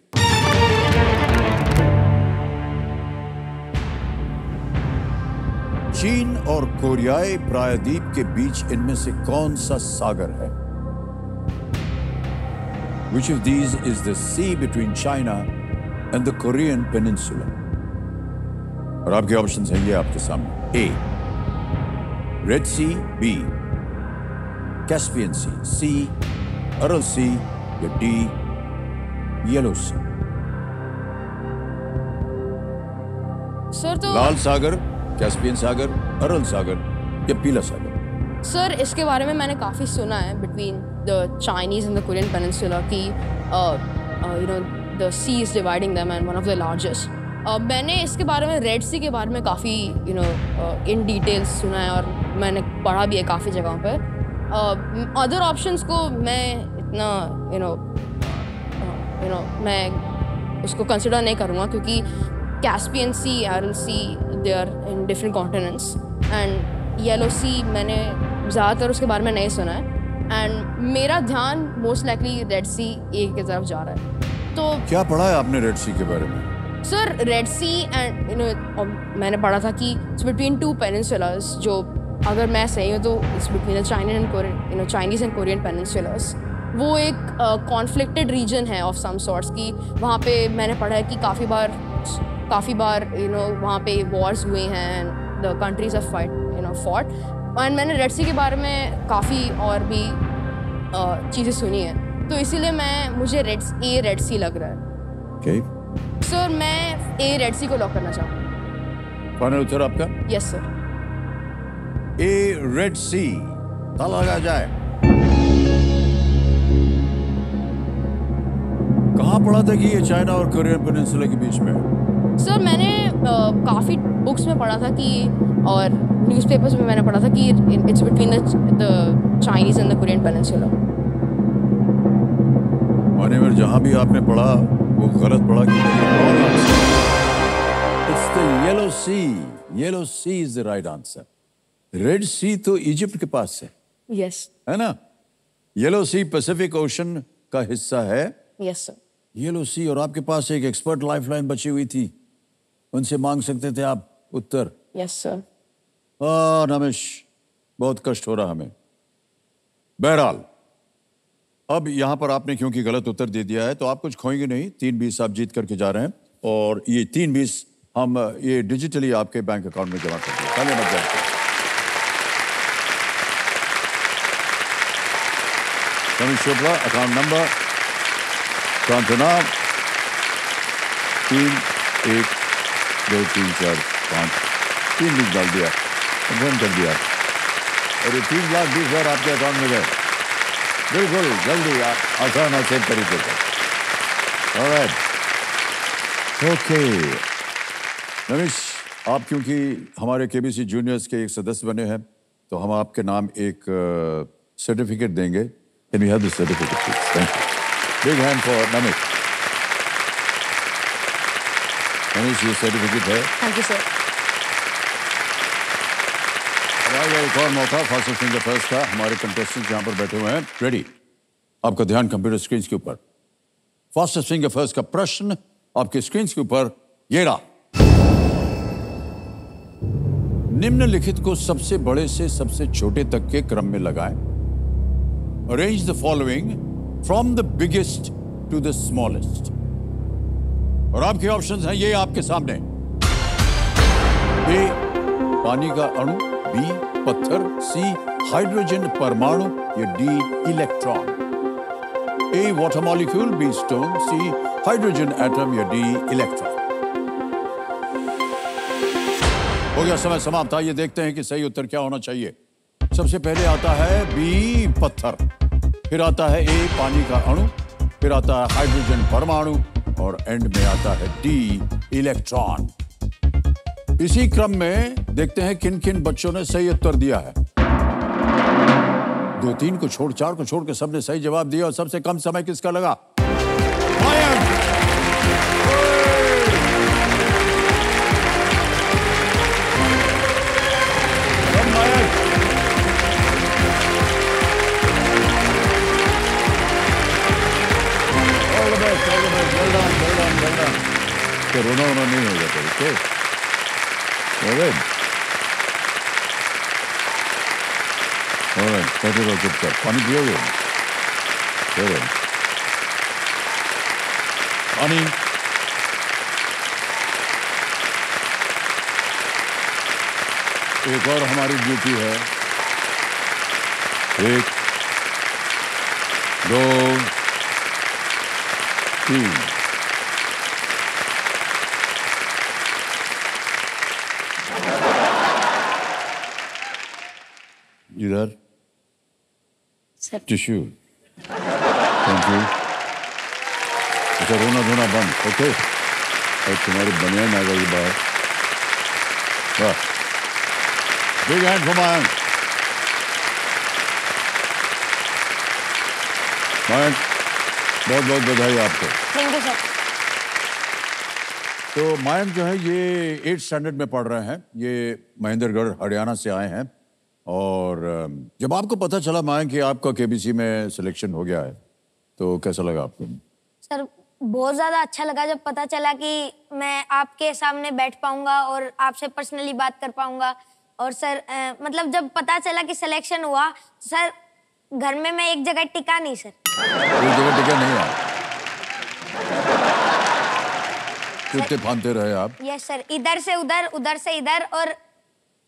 चीन और कोरियाई प्रायद्वीप के बीच इनमें से कौन सा सागर है? Which of these is the sea between China and the Korean Peninsula? और आपके ऑप्शंस हैं ये आपके सामने। A. Red Sea, B. Caspian Sea, C. Aral Sea या D. Yellow Sea? सर तो लाल सागर, कैस्पियन सागर, अरल सागर या पीला सागर? सर इसके बारे में मैंने काफ़ी सुना है between the Chinese and the Korean peninsula कि you know the sea is dividing them and one of the largest. मैंने इसके बारे में रेड सी के बारे में काफ़ी यू नो इन डिटेल्स सुना है और मैंने पढ़ा भी है काफ़ी जगहों पर। अदर ऑप्शंस को मैं इतना यू नो मैं उसको कंसिडर नहीं करूँगा क्योंकि Caspian Sea, Aral Sea, they are in different continents and Yellow Sea मैंने ज़्यादातर उसके बारे में नहीं सुना है and मेरा ध्यान most likely Red Sea A की तरफ जा रहा है। तो क्या पढ़ा है आपने रेड सी के बारे में? Sir Red Sea and you know मैंने पढ़ा था कि इट्स बिटवीन 2 पेनिनसुलास, जो अगर मैं सही हूँ तो it's between the China and Korean you know Chinese and Korean peninsulas. वो एक कॉन्फ्लिक्टेड रीजन है ऑफ सम सॉर्ट्स की वहाँ पे मैंने पढ़ा है कि काफ़ी बार यू नो वहाँ पे वॉर्स हुए हैं and the countries of fight you know fought and मैंने रेड सी के बारे में काफ़ी और भी चीज़ें सुनी हैं तो इसीलिए मुझे रेड सी लग रहा है। Okay. सर मैं ए रेड सी को लॉक करना चाहूँगा। फाइनल उत्तर आपका? Yes sir. A Red Sea, ताला लगा जाए। कहाँ पढ़ा था कि ये चाइना और कोरियन पेनिनसुला के बीच में? सर मैंने काफ़ी बुक्स में पढ़ा था कि और न्यूज़पेपर्स में मैंने पढ़ा था कि it's between the Chinese and the Korean peninsula. माने जहाँ भी आपने पढ़ा वो गलत पढ़ा कि it's the Yellow Sea. Yellow Sea is the right answer. Red Sea तो इजिप्ट के पास है। यस है ना? येलो सी पैसिफिक ओशन का हिस्सा है। Yes sir. येलो सी और आपके पास एक एक्सपर्ट लाइफलाइन बची हुई थी, उनसे मांग सकते थे आप उत्तर। Yes sir. रमेश बहुत कष्ट हो रहा हमें। बहरहाल अब यहां पर आपने क्योंकि गलत उत्तर दे दिया है तो आप कुछ खोएंगे नहीं। 320 आप जीत करके जा रहे हैं और ये 320 हम ये डिजिटली आपके बैंक अकाउंट में जमा कर देंगे। पहले मत जाए रमेश चोपड़ा, अकाउंट नंबर नाम 3 1 2 3 4 5 3 लिख डाल दिया, रन कर दिया और ये 3,20,000 आपके अकाउंट में गए। बिल्कुल जल्दी आसान और सेफ तरीके से। ऑलराइट, ओके रमेश, आप क्योंकि हमारे केबीसी जूनियर्स के एक सदस्य बने हैं तो हम आपके नाम एक सर्टिफिकेट देंगे। Can we have the certificate please? Thank you. Big hand for Ramesh. Manish, ये सर्टिफिकेट है। Thank you sir. अब आएगा एक और मौका फास्टेस्ट फिंगर फर्स्ट का। हमारे कंटेस्टेंट यहाँ पर बैठे हुए हैं, रेडी। आपका ध्यान कंप्यूटर स्क्रीन के ऊपर। फास्टेस्ट फिंगर फर्स्ट का प्रश्न आपके स्क्रीन के ऊपर ये रहा। निम्नलिखित को सबसे बड़े से सबसे छोटे तक के क्रम में लगाएं। Arrange the following from the biggest to the smallest. और आपके ऑप्शंस हैं ये आपके सामने। ए पानी का अणु, बी पत्थर, सी हाइड्रोजन परमाणु या डी इलेक्ट्रॉन। ए water molecule, B stone, C hydrogen atom या डी इलेक्ट्रॉन। हो गया समय समाप्त। आइए देखते हैं कि सही उत्तर क्या होना चाहिए। सबसे पहले आता है बी पत्थर, फिर आता है ए पानी का अणु, फिर आता है हाइड्रोजन परमाणु और एंड में आता है डी इलेक्ट्रॉन। इसी क्रम में देखते हैं किन किन बच्चों ने सही उत्तर दिया है। 2, 3 को छोड़ 4 को छोड़ के सबने सही जवाब दिया। और सबसे कम समय किसका लगा? रोना होना नहीं होगा तो ओके। बैठे रहो चुपचाप। पानी पियोगे? पानी। एक और हमारी ड्यूटी है। 1, 2, 3। इधर टिश्यू। Thank you. अच्छा, रोना धोना बंद। ओके। और तुम्हारी बनियान आ गई बाहर। वाह, big hand for Mayank. Mayank, बहुत बहुत बधाई आपको। Thank you sir. तो मयंक जो है ये 8th स्टैंडर्ड में पढ़ रहे हैं। ये महेंद्रगढ़ हरियाणा से आए हैं। और जब आपको पता चला मयंक कि आपका केबीसी में सिलेक्शन हो गया है तो कैसा लगा आपको? सर बहुत ज़्यादा अच्छा लगा जब पता चला कि मैं आपके सामने बैठ पाऊंगा और आपसे पर्सनली बात कर पाऊंगा। और सर मतलब जब पता चला कि सिलेक्शन हुआ सर, घर में मैं एक जगह टिका नहीं सर। एक जगह टिका नहीं आप? कूदते फांदते रहे आप? यस सर, इधर से उधर, उधर से इधर। और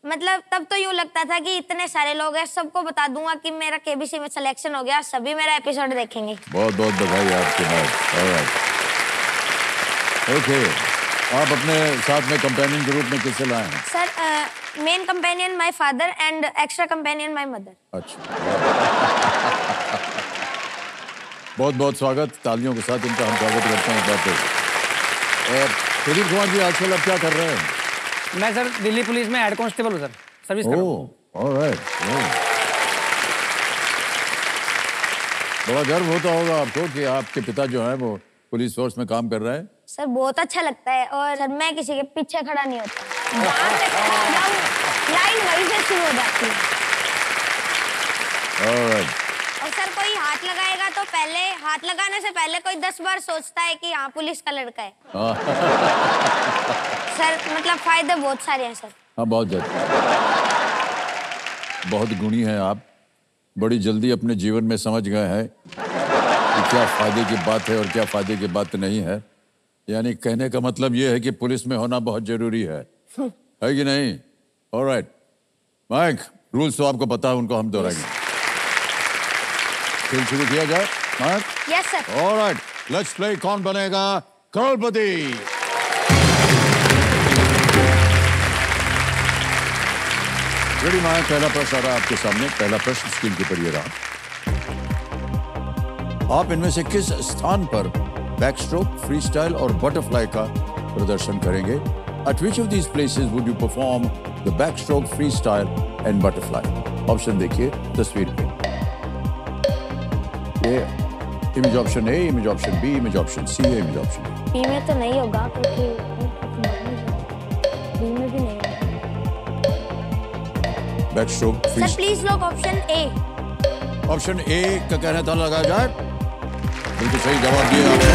मतलब तब तो यूं लगता था कि इतने सारे लोग हैं, सबको बता दूंगा कि मेरा केबीसी में सिलेक्शन हो गया, सभी मेरा एपिसोड देखेंगे। बहुत बहुत बधाई आपके बाद। ओके, आप अपने साथ में कंपेनियन के रूप में किससे लाए हैं? Sir main companion my father and extra companion my mother. अच्छा। बहुत बहुत स्वागत। तालियों के साथ इनका हम स्वागत करते हैं। प्रदीप कुमार जी, आजकल आप क्या कर रहे हैं? मैं सर दिल्ली पुलिस में हेड कांस्टेबल हूँ सर, सर्विस कर रहा हूँ। ऑलराइट। बड़ा गर्व होता होगा आपको कि आपके पिता जो है वो पुलिस फोर्स में काम कर रहे हैं। सर बहुत अच्छा लगता है। और सर मैं किसी के पीछे खड़ा नहीं होता, जहाँ पे खड़ा हो जाऊं लाइन वहीं से शुरू हो जाती है। ऑलराइट। और सर कोई हाथ लगाएगा तो पहले, हाथ लगाने से पहले कोई 10 बार सोचता है कि हाँ पुलिस का लड़का है। सर मतलब फायदे बहुत सारे हैं सर। हाँ, बहुत ज्यादा। बहुत गुणी हैं आप। बड़ी जल्दी अपने जीवन में समझ गए हैं कि क्या फायदे की बात है और क्या फायदे की बात नहीं है। यानी कहने का मतलब ये है कि पुलिस में होना बहुत जरूरी है कि नहीं? ऑलराइट माइक, रूल्स तो आपको पता है, उनको हम दोहराएंगे। खेल शुरू किया जाए Mike? Yes sir. Alright, let's play Kaun Banega Crorepati. Ready mic, पहला प्रश्न आ रहा है आपके सामने। पहला प्रश्न स्क्रीन के ऊपर ये रहा। आप इनमें से किस स्थान पर बैकस्ट्रोक, फ्रीस्टाइल और बटरफ्लाई का प्रदर्शन करेंगे? At which of these places would you perform the backstroke, freestyle and butterfly? Option देखिए तस्वीर पे। ये image option A, image option B, image option C, image option B में तो नहीं होगा क्योंकि backstroke sir please lock option A. Option A का कहना था लगाया जाए। बिल्कुल सही जवाब दिया आपने।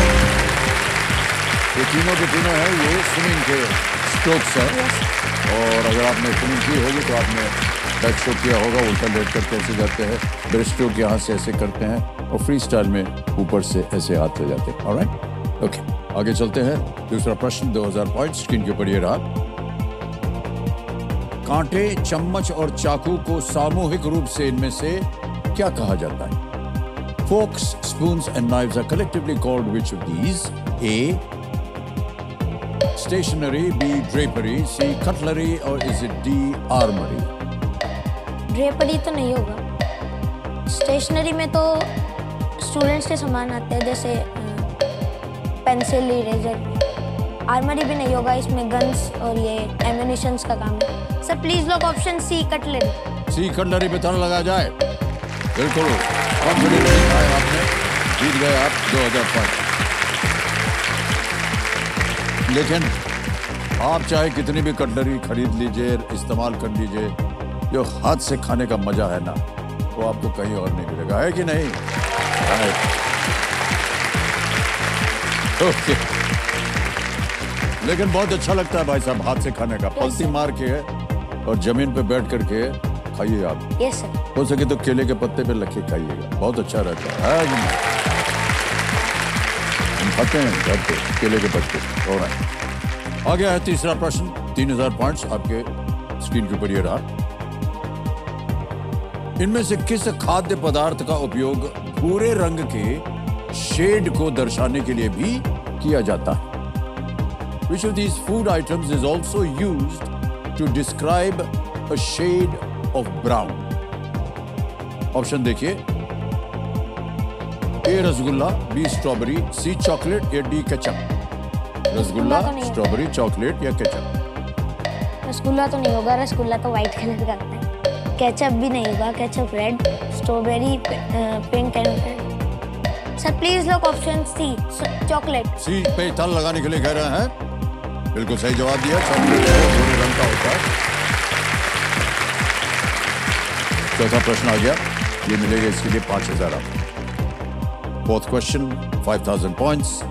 ये तीनों के तीनों है, ये स्विमिंग के स्ट्रोक्स है। और अगर आपने स्विमिंग की होगी तो आपने बैक स्ट्रोक किया होगा, उल्टा लेट करके ऐसे जाते हैं, ब्रेस्ट स्ट्रोक यहाँ से ऐसे करते हैं और फ्री स्टाइल में ऊपर से ऐसे हाथ ले जाते हैं। ऑलराइट, ओके, आगे चलते हैं। दूसरा प्रश्न 2000 पॉइंट स्क्रीन के ऊपर ये रहा। कांटे, चम्मच और चाकू को सामूहिक रूप से इनमें से क्या कहा जाता है? Forks, spoons and knives are collectively called which of these? A. Stationery, B. Drapery, C. Cutlery, or is it D. Armory? Drapery तो नहीं होगा। स्टेशनरी में तो स्टूडेंट्स के सामान आते हैं, जैसे पेंसिल, इरेजर। आर्मरी भी नहीं होगा, इसमें गन्स और ये एम्यूनिशंस का काम है। Sir please lock option C, cutlery. C cutlery पे ताला लगा जाए। बिल्कुल कॉन्फिडेंट है आपने, जीत गए आप 2000 पॉइंट। लेकिन आप चाहे कितनी भी कटलरी खरीद लीजिए, इस्तेमाल कर लीजिए, जो हाथ से खाने का मजा है ना, वो आपको कहीं और नहीं मिलेगा, है कि नहीं? ओके, लेकिन बहुत अच्छा लगता है भाई साहब हाथ से खाने का। पलती मार के और जमीन पे बैठ करके खाइए आप। Yes sir. हो सके तो केले के पत्ते पे रख के खाइएगा, बहुत अच्छा रहता है। हम खाते हैं घर पे केले के पत्ते। और आ गया है तीसरा प्रश्न, 3000 पॉइंट्स आपके स्क्रीन के ऊपर ये रहा। इनमें से किस खाद्य पदार्थ का उपयोग भूरे रंग के शेड को दर्शाने के लिए भी किया जाता है? Which of these food items is also used to describe a shade of brown? Option देखिए, ए रसगुल्ला, बी स्ट्रॉबेरी, सी चॉकलेट या D ketchup. Rasgulla, strawberry, chocolate या केचप? रसगुल्ला तो नहीं होगा, रसगुल्ला तो व्हाइट कलर का आता है। केचप भी नहीं होगा, ketchup red, strawberry pink and red. Sir please lock option C, chocolate. C पे ताला लगाने के लिए कह रहे हैं। बिल्कुल सही जवाब दिया, चॉकलेट भूरे रंग का होता है। चौथा प्रश्न आ गया, ये मिलेगा इसके लिए 5000 आपको। फोर्थ क्वेश्चन 5000 पॉइंट्स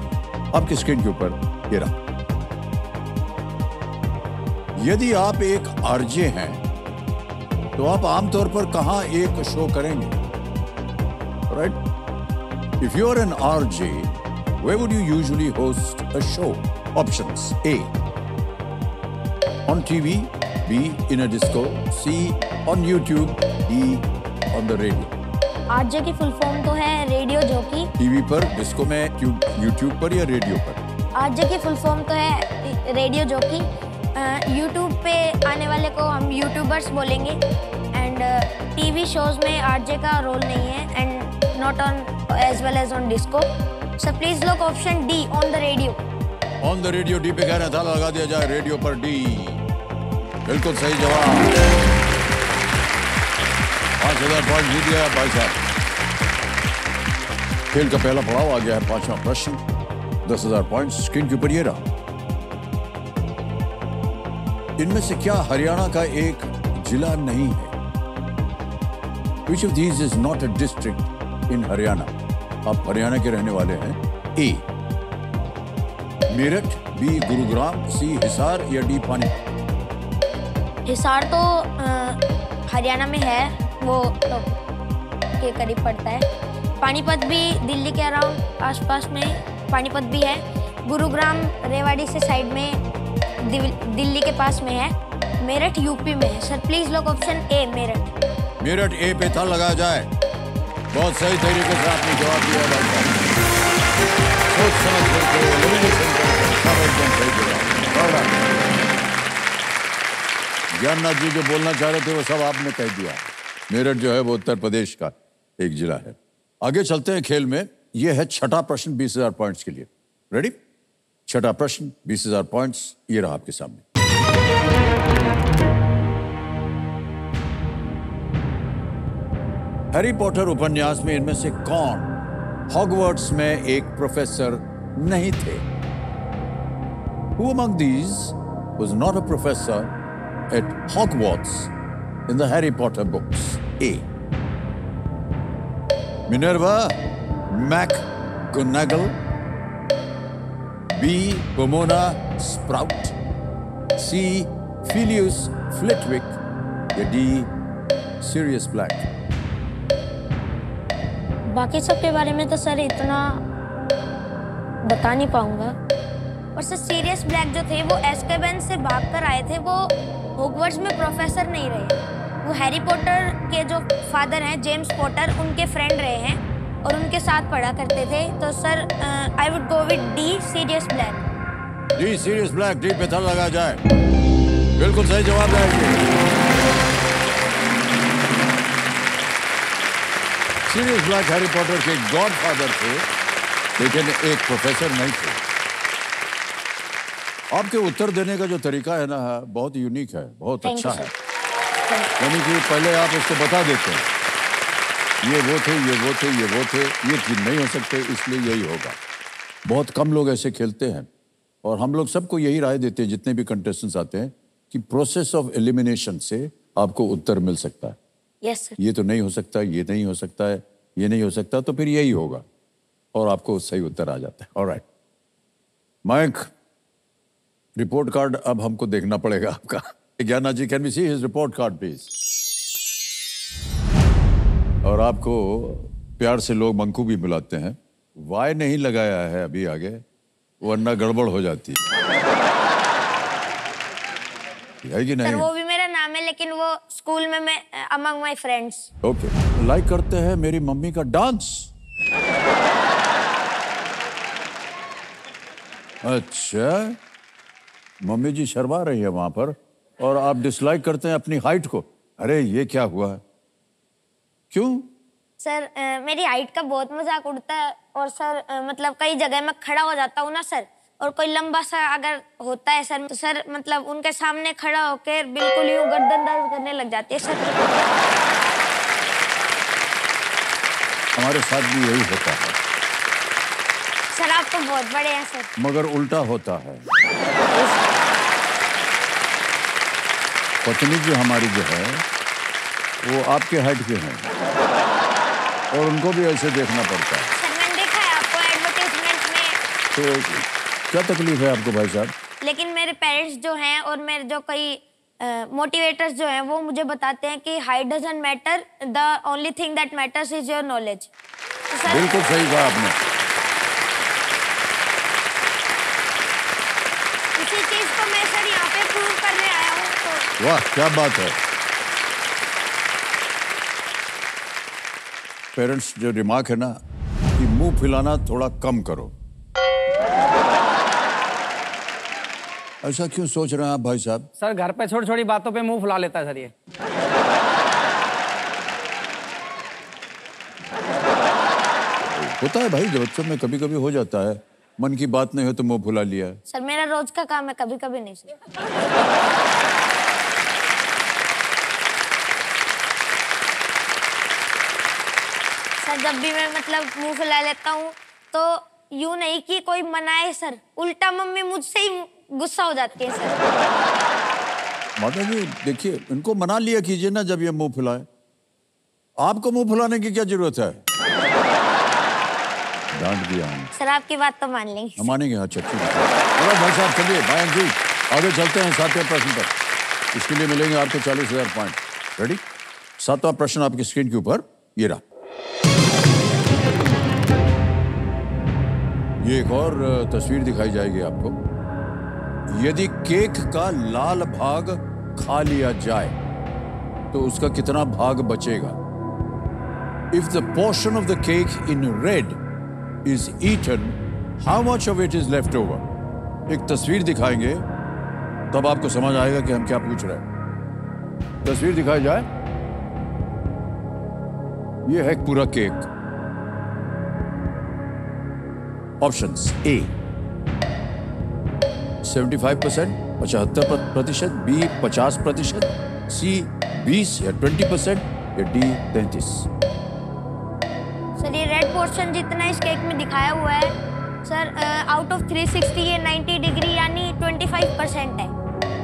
आपकी स्क्रीन के ऊपर ये रहा। यदि आप एक आरजे हैं तो आप आमतौर पर कहां एक शो करेंगे? Right, if you are an RJ, where would you usually host a show? Options: A. on TV, B. in a disco, C. on YouTube, D. on the radio. RJ की फुल फॉर्म तो है रेडियो जॉकी। टीवी पर, डिस्को में, यूट्यूब पर या रेडियो पर? आरजे की फुल फॉर्म तो है रेडियो जॉकी। यूट्यूब पे आने वाले को हम यूट्यूबर्स बोलेंगे। एंड टीवी शोज में आरजे का रोल नहीं है, and not on as well as on disco. So please lock option D, on the radio. On the radio, D पे कहना था, लगा दिया जाए। रेडियो पर डी, बिल्कुल सही जवाब। 5000 पॉइंट जीत गया भाई साहब। खेल का पहला पड़ाव आ गया है, पांचवा प्रश्न, 10000 पॉइंट स्क्रीन के ऊपर ये रहा। इनमें से क्या हरियाणा का एक जिला नहीं है? Which of these is not a district in Haryana? आप हरियाणा के रहने वाले हैं। ए मेरठ, बी गुरुग्राम, सी हिसार या डी पानीपत? हिसार तो हरियाणा में है, वो तो के करीब पड़ता है। पानीपत भी दिल्ली के अराउंड आसपास में पानीपत भी है। गुरुग्राम रेवाड़ी से साइड में दिल्ली के पास में है। मेरठ यूपी में है। Sir please lock option A, Meerut. Meerut A पे था लगाया जाए। बहुत सही तरीके से आपने जवाब दिया भाई साहब। सोच समझ करके, एलिमिनेशन करके सब एकदम सही जवाब। ज्ञाननाथ जी जो बोलना चाह रहे थे वो सब आपने कह दिया। मेरठ जो है वो उत्तर प्रदेश का एक जिला है। आगे चलते हैं खेल में। यह है छठा प्रश्न 20000 पॉइंट्स के लिए। रेडी? छठा प्रश्न 20000 पॉइंट्स ये रहा आपके सामने। हैरी पॉटर उपन्यास में इनमें से कौन हॉगवर्ट्स में एक प्रोफेसर नहीं थे? Who among these was not a professor at Hogwarts in the Harry Potter books? A. Minerva McGonagall. B. Pomona Sprout. C. Phileas Flitwick. या D. Sirius Black. बाकी सब के बारे में तो सर इतना बता नहीं पाऊंगा। और सर सीरियस ब्लैक जो थे वो एस्केबन से भागकर आए थे, वो हॉगवर्ट्स में प्रोफेसर नहीं रहे, वो हैरी पॉटर के जो फादर हैं जेम्स पॉटर उनके फ्रेंड रहे हैं और उनके साथ पढ़ा करते थे। तो sir I would go with D Sirius Black. D Sirius Black, D पे थल लगा जाए। बिल्कुल सही जवाब है। सीरियस ब्लैक हैरी पॉटर के गॉडफादर थे, लेकिन एक प्रोफेसर नहीं थे। आपके उत्तर देने का जो तरीका है ना, बहुत यूनिक है, बहुत अच्छा है। यानी कि पहले आप उसको बता देते हैं ये वो थे, ये वो थे, ये वो थे, ये चीज नहीं हो सकते, इसलिए यही होगा। बहुत कम लोग ऐसे खेलते हैं और हम लोग सबको यही राय देते हैं जितने भी कंटेस्टेंट्स आते हैं कि प्रोसेस ऑफ एलिमिनेशन से आपको उत्तर मिल सकता है। Yes, sir. ये तो नहीं हो सकता, ये नहीं हो सकता है, ये नहीं हो सकता, तो फिर यही होगा और आपको सही उत्तर आ जाता है। ऑलराइट माइक, रिपोर्ट कार्ड अब हमको देखना पड़ेगा आपका। Gyana ji, can we see his report card please? और आपको प्यार से लोग मंकू भी बुलाते हैं। वाई नहीं लगाया है अभी आगे, वरना गड़बड़ हो जाती है कि नहीं? सर वो भी मेरा नाम है, लेकिन वो स्कूल में मैं among my friends. Okay. Like करते हैं मेरी मम्मी का डांस? अच्छा, मम्मी जी शर्मा रही है वहां पर और आप डिसलाइक करते हैं अपनी हाइट को। अरे ये क्या हुआ, क्यों? सर मेरी हाइट का बहुत मजाक उड़ता है और सर मतलब कई जगह मैं खड़ा हो जाता हूँ ना सर, और कोई लंबा सा अगर होता है सर, तो सर मतलब उनके सामने खड़ा होकर बिल्कुल यूं गर्दन दर्द करने लग जाती है सर। हमारे साथ भी यही होता है सर। आप तो बहुत बड़े हैं सर। मगर उल्टा होता है। पत्नी जो हमारी जो है वो आपके हाइट के हैं और उनको भी ऐसे देखना पड़ता है। सर मैंने देखा है आपको एडवर्टाइजमेंट में। तो क्या तकलीफ है आपको भाई साहब? लेकिन मेरे पेरेंट्स जो हैं और मेरे जो कई मोटिवेटर्स जो हैं वो मुझे बताते हैं कि height doesn't matter, the only thing that matters is your knowledge. बिल्कुल सही कहा आपने। इसी चीज को मैं सर यहाँ पे प्रूव करने आया हूँ। तो वाह क्या बात है। पेरेंट्स जो रिमार्क है ना कि मुंह फुलाना थोड़ा कम करो, ऐसा क्यों सोच रहे हैं आप भाई साहब? सर घर पे छोटी छोटी बातों पे मुंह फुला लेता है सर ये। होता है भाई, बच्चों में कभी कभी हो जाता है, मन की बात नहीं हो तो मुंह फुला लिया। सर मेरा रोज का काम है, कभी कभी नहीं सर। सर जब भी मैं मतलब मुंह फुला लेता हूँ तो यूं नहीं कि कोई मनाए सर, उल्टा मम्मी मुझसे ही गुस्सा हो जाती है सर। माता जी देखिए, इनको मना लिया कीजिए ना जब ये मुंह फुलाए। आपको मुंह फुलाने की क्या जरूरत है? डांट दिया हम। सर आपकी बात तो मान लेंगे। हम मानेंगे। अच्छा ठीक है। अरे भाई साहब चलिए भाई जी आगे चलते हैं 7वें प्रश्न पर। इसके लिए मिलेंगे आपको 40,000 पॉइंट। रेडी? 7वां प्रश्न आपकी स्क्रीन के ऊपर ये रहा। ये एक और तस्वीर दिखाई जाएगी आपको। यदि केक का लाल भाग खा लिया जाए तो उसका कितना भाग बचेगा? If the portion of the cake in red is eaten, how much of it is left over? एक तस्वीर दिखाएंगे तब आपको समझ आएगा कि हम क्या पूछ रहे हैं। तस्वीर दिखाई जाए। ये है पूरा केक। ऑप्शंस ए 75%, 75%, बी 50%, सी 20 या 20% या डी 33। सर ये रेड पोर्शन जितना इस केक में दिखाया हुआ है सर, आउट ऑफ 360 ये 90 डिग्री यानी 25% है।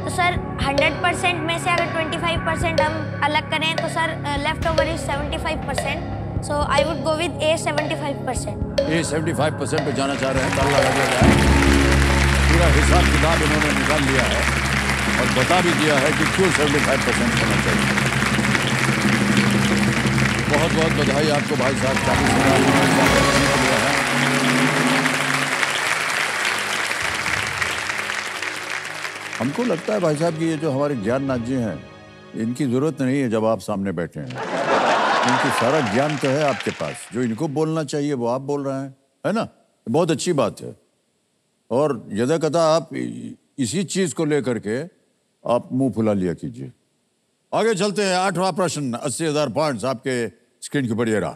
तो सर 100% में से अगर 25% हम अलग करें तो sir left over is 75%, so I would go with a 75%। A 75% पे जाना चाह रहे हैं, ताला लगा दिया जाए। पूरा हिसाब किताब इन्होंने निकाल लिया है और बता भी दिया है कि क्यों 75% होना चाहिए। बहुत बहुत बधाई आपको भाई साहब, 40,000 लिया है। हमको लगता है भाई साहब कि ये जो हमारे ज्ञाननाथ जी हैं, इनकी जरूरत नहीं है जब आप सामने बैठे हैं, क्योंकि सारा ज्ञान तो है आपके पास। जो इनको बोलना चाहिए वो आप बोल रहे हैं, है ना? बहुत अच्छी बात है। और यदा कथा आप इसी चीज को लेकर के आप मुंह फुला लिया कीजिए। आगे चलते हैं। 8वां प्रश्न, 80,000 पॉइंट्स आपके स्क्रीन के ऊपर ये रहा।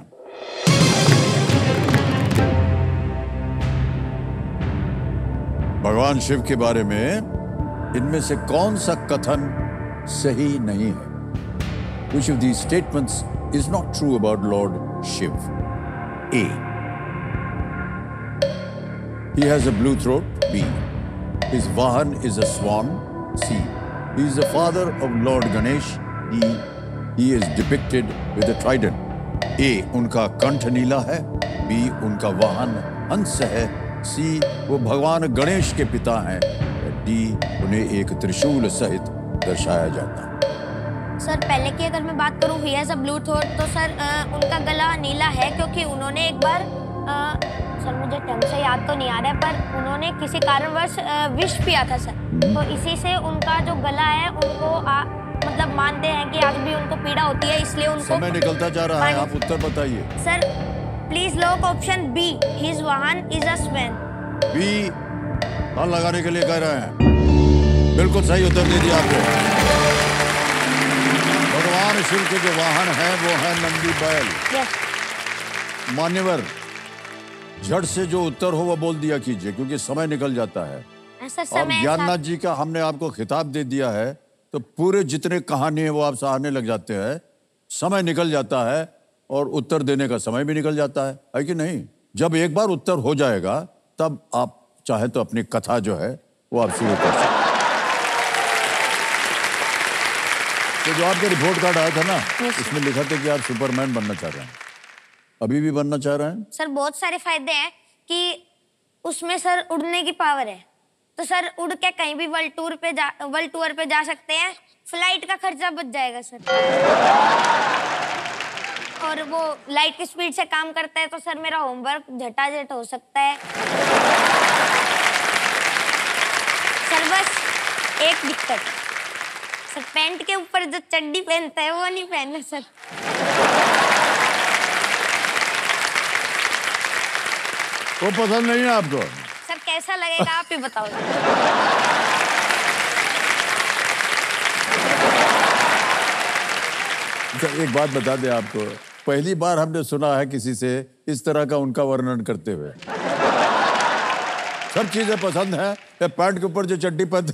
भगवान शिव के बारे में इनमें से कौन सा कथन सही नहीं है? Which of these statements is not true about Lord Shiv? A. He has a blue throat. B. His Vahan is a swan. C. He is the father of Lord Ganesh. D. He is depicted with a trident. A. उनका कंठ नीला है. B. उनका वाहन हंस है. C. वो भगवान गणेश के पिता हैं. D. उन्हें एक त्रिशूल सहित दर्शाया जाता है। सर पहले की अगर मैं बात करूँ he has a blue throat, तो सर उनका गला नीला है क्योंकि उन्होंने एक बार सर मुझे ढंग से याद तो नहीं आ रहा है, पर उन्होंने किसी कारणवश विष पिया था सर, तो इसी से उनका जो गला है उनको मतलब मानते हैं कि आज भी उनको पीड़ा होती है, इसलिए उनको समय निकलता जा रहा है, आप उत्तर बताइए। Sir please lock option B, his वाहन इज अ स्वैन। बी ताल लगाने के लिए कह रहे हैं, बिल्कुल सही उत्तर दे दिया आपने। भगवान शिव के जो वाहन है वो है नंदी बैल। मान्यवर झट से जो उत्तर हो वो बोल दिया कीजिए क्योंकि समय निकल जाता है। और ज्ञाननाथ जी का हमने आपको खिताब दे दिया है तो पूरे जितने कहानी है वो आप सहारने लग जाते हैं, समय निकल जाता है और उत्तर देने का समय भी निकल जाता है कि नहीं? जब एक बार उत्तर हो जाएगा तब आप चाहे तो अपनी कथा जो है वो आप शुरू कर सकते हैं। तो जो आपके रिपोर्ट कार्ड आया था ना, इसमें लिखा था कि आप सुपरमैन बनना चाह रहे हैं, अभी भी बनना चाह रहे हैं? सर बहुत सारे फायदे हैं कि उसमें सर उड़ने की पावर है, तो सर उड़ के कहीं भी वर्ल्ड टूर पे जा सकते हैं, फ्लाइट का खर्चा बच जाएगा सर। और वो लाइट की स्पीड से काम करता है तो सर मेरा होमवर्क झटाझट हो सकता है। सर बस एक दिक्कत, सर पैंट के ऊपर जो चड्डी पहनता है वो नहीं पहनना सर। वो पसंद नहीं है आपको? सर कैसा लगेगा आप ही बताओ। एक बात बता दें आपको, पहली बार हमने सुना है किसी से इस तरह का उनका वर्णन करते हुए। सब चीजें पसंद है, पैंट के ऊपर जो चड्डी पहनते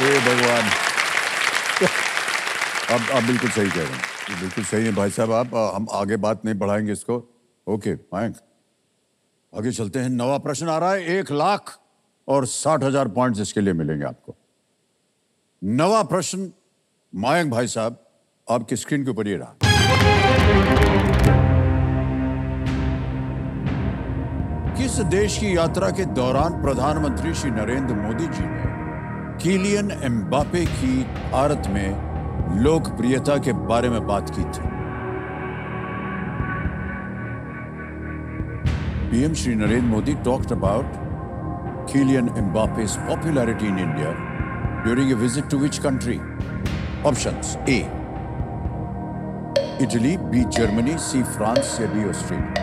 हे भगवान। आप बिल्कुल सही कह रहे हैं, बिल्कुल सही है भाई साहब। आप हम आगे बात नहीं बढ़ाएंगे इसको। ओके मयंक, आगे चलते हैं। 9वां प्रश्न आ रहा है, 1,60,000 पॉइंट्स इसके लिए मिलेंगे आपको। 9वां प्रश्न मयंक भाई साहब आपकी स्क्रीन के ऊपर ये रहा। किस देश की यात्रा के दौरान प्रधानमंत्री श्री नरेंद्र मोदी जी ने किलियन एम्बापे की भारत में लोकप्रियता के बारे में बात की थी? PM Shri Narendra Modi talked about Kylian Mbappe's popularity in India during a visit to which country? Options: A. Italy, B. Germany, C. France या D. Australia?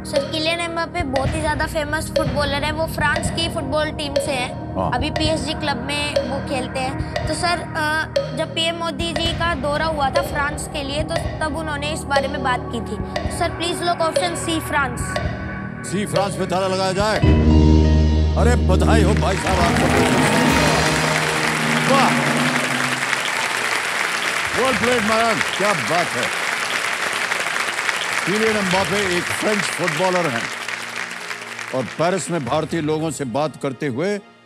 Sir Kylian Mbappe बहुत ही ज्यादा फेमस फुटबॉलर है, वो फ्रांस की फुटबॉल टीम से है। अभी PSG क्लब में वो खेलते हैं। तो सर जब PM मोदी जी का दौरा हुआ था फ्रांस के लिए तो तब उन्होंने इस बारे में बात की थी। Sir please lock option C, France. C France पे ताला लगाया जाए। अरे बधाई हो भाई साहब आपको। वाह, वेल प्लेड मयंक, क्या बात है। किलियन एम्बापे एक फ्रेंच फुटबॉलर हैं और पेरिस में भारतीय लोगों से बात करते हुए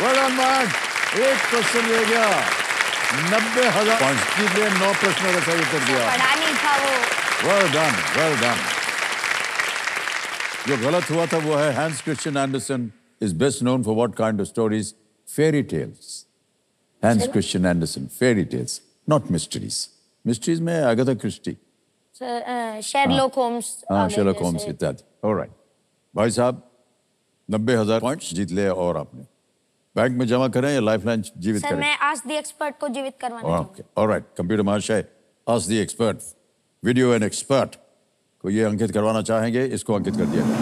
Well done, man. एक क्वेश्चन ले गया, 90,000 पॉइंट्स जीत लिए, 9 प्रश्नों का सही उत्तर दिया। पढ़ा नहीं था वो। Well done, well done. जो गलत हुआ था वो है Hans Christian Andersen is best known for what kind of stories? Fairy tales. Hans Christian Andersen, fairy tales, not mysteries. Mysteries में Agatha Christie. Sherlock Holmes. हाँ, शेरलॉक होम्स इत्यादि। All right. भाई साहब 90,000 पॉइंट्स जीत लिए और आपने बैंक में जमा करें या लाइफलाइन जीवित करें? सर मैं आस्क द एक्सपर्ट को जीवित करवाना चाहूंगा। ओके, ऑलराइट, कंप्यूटर महाशय ask the expert, video and expert को ये अंकित करवाना चाहेंगे, इसको अंकित कर दिया जाए।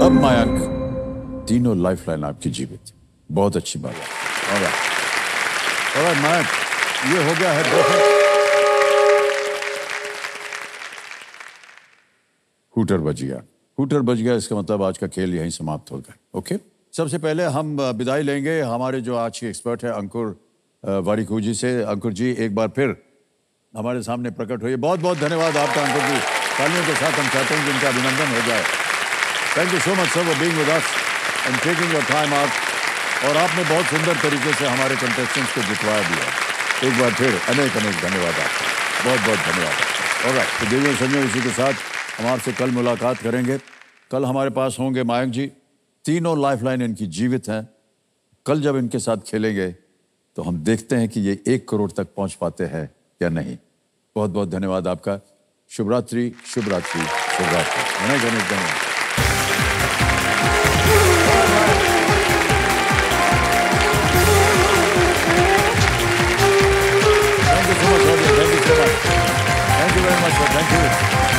अब मयंक, तीनों लाइफलाइन आपकी जीवित, बहुत अच्छी बात है। ऑलराइट मयंक, ये हो गया है हूटर बज गया। हूटर बज गया इसका मतलब आज का खेल यहीं समाप्त हो गया। ओके, सबसे पहले हम विदाई लेंगे हमारे जो आज के एक्सपर्ट हैं अंकुर वारिकू जी से। अंकुर जी एक बार फिर हमारे सामने प्रकट हुए, बहुत बहुत धन्यवाद आपका अंकुर जी। तालियों के साथ हम चाहते हैं कि इनका अभिनंदन हो जाए। Thank you so much sir for being with us and taking your time out. और आपने बहुत सुंदर तरीके से हमारे कंटेस्टेंट्स को जितवा दिया। एक बार फिर अनेक अनेक धन्यवाद आपका, बहुत बहुत धन्यवाद। ऑलराइट, तो देवियों संजय, इसी के साथ हम आपसे कल मुलाकात करेंगे। कल हमारे पास होंगे मयंक जी, तीनों लाइफलाइन इनकी जीवित हैं। कल जब इनके साथ खेलेंगे तो हम देखते हैं कि ये 1 करोड़ तक पहुंच पाते हैं या नहीं। बहुत बहुत धन्यवाद आपका। शुभ रात्रि, शुभ रात्रि, शुभ रात्रि। अनेक अनेक धन्यवाद। Thank you so much, Thank you so much. Thank you very much, sir. Thank you.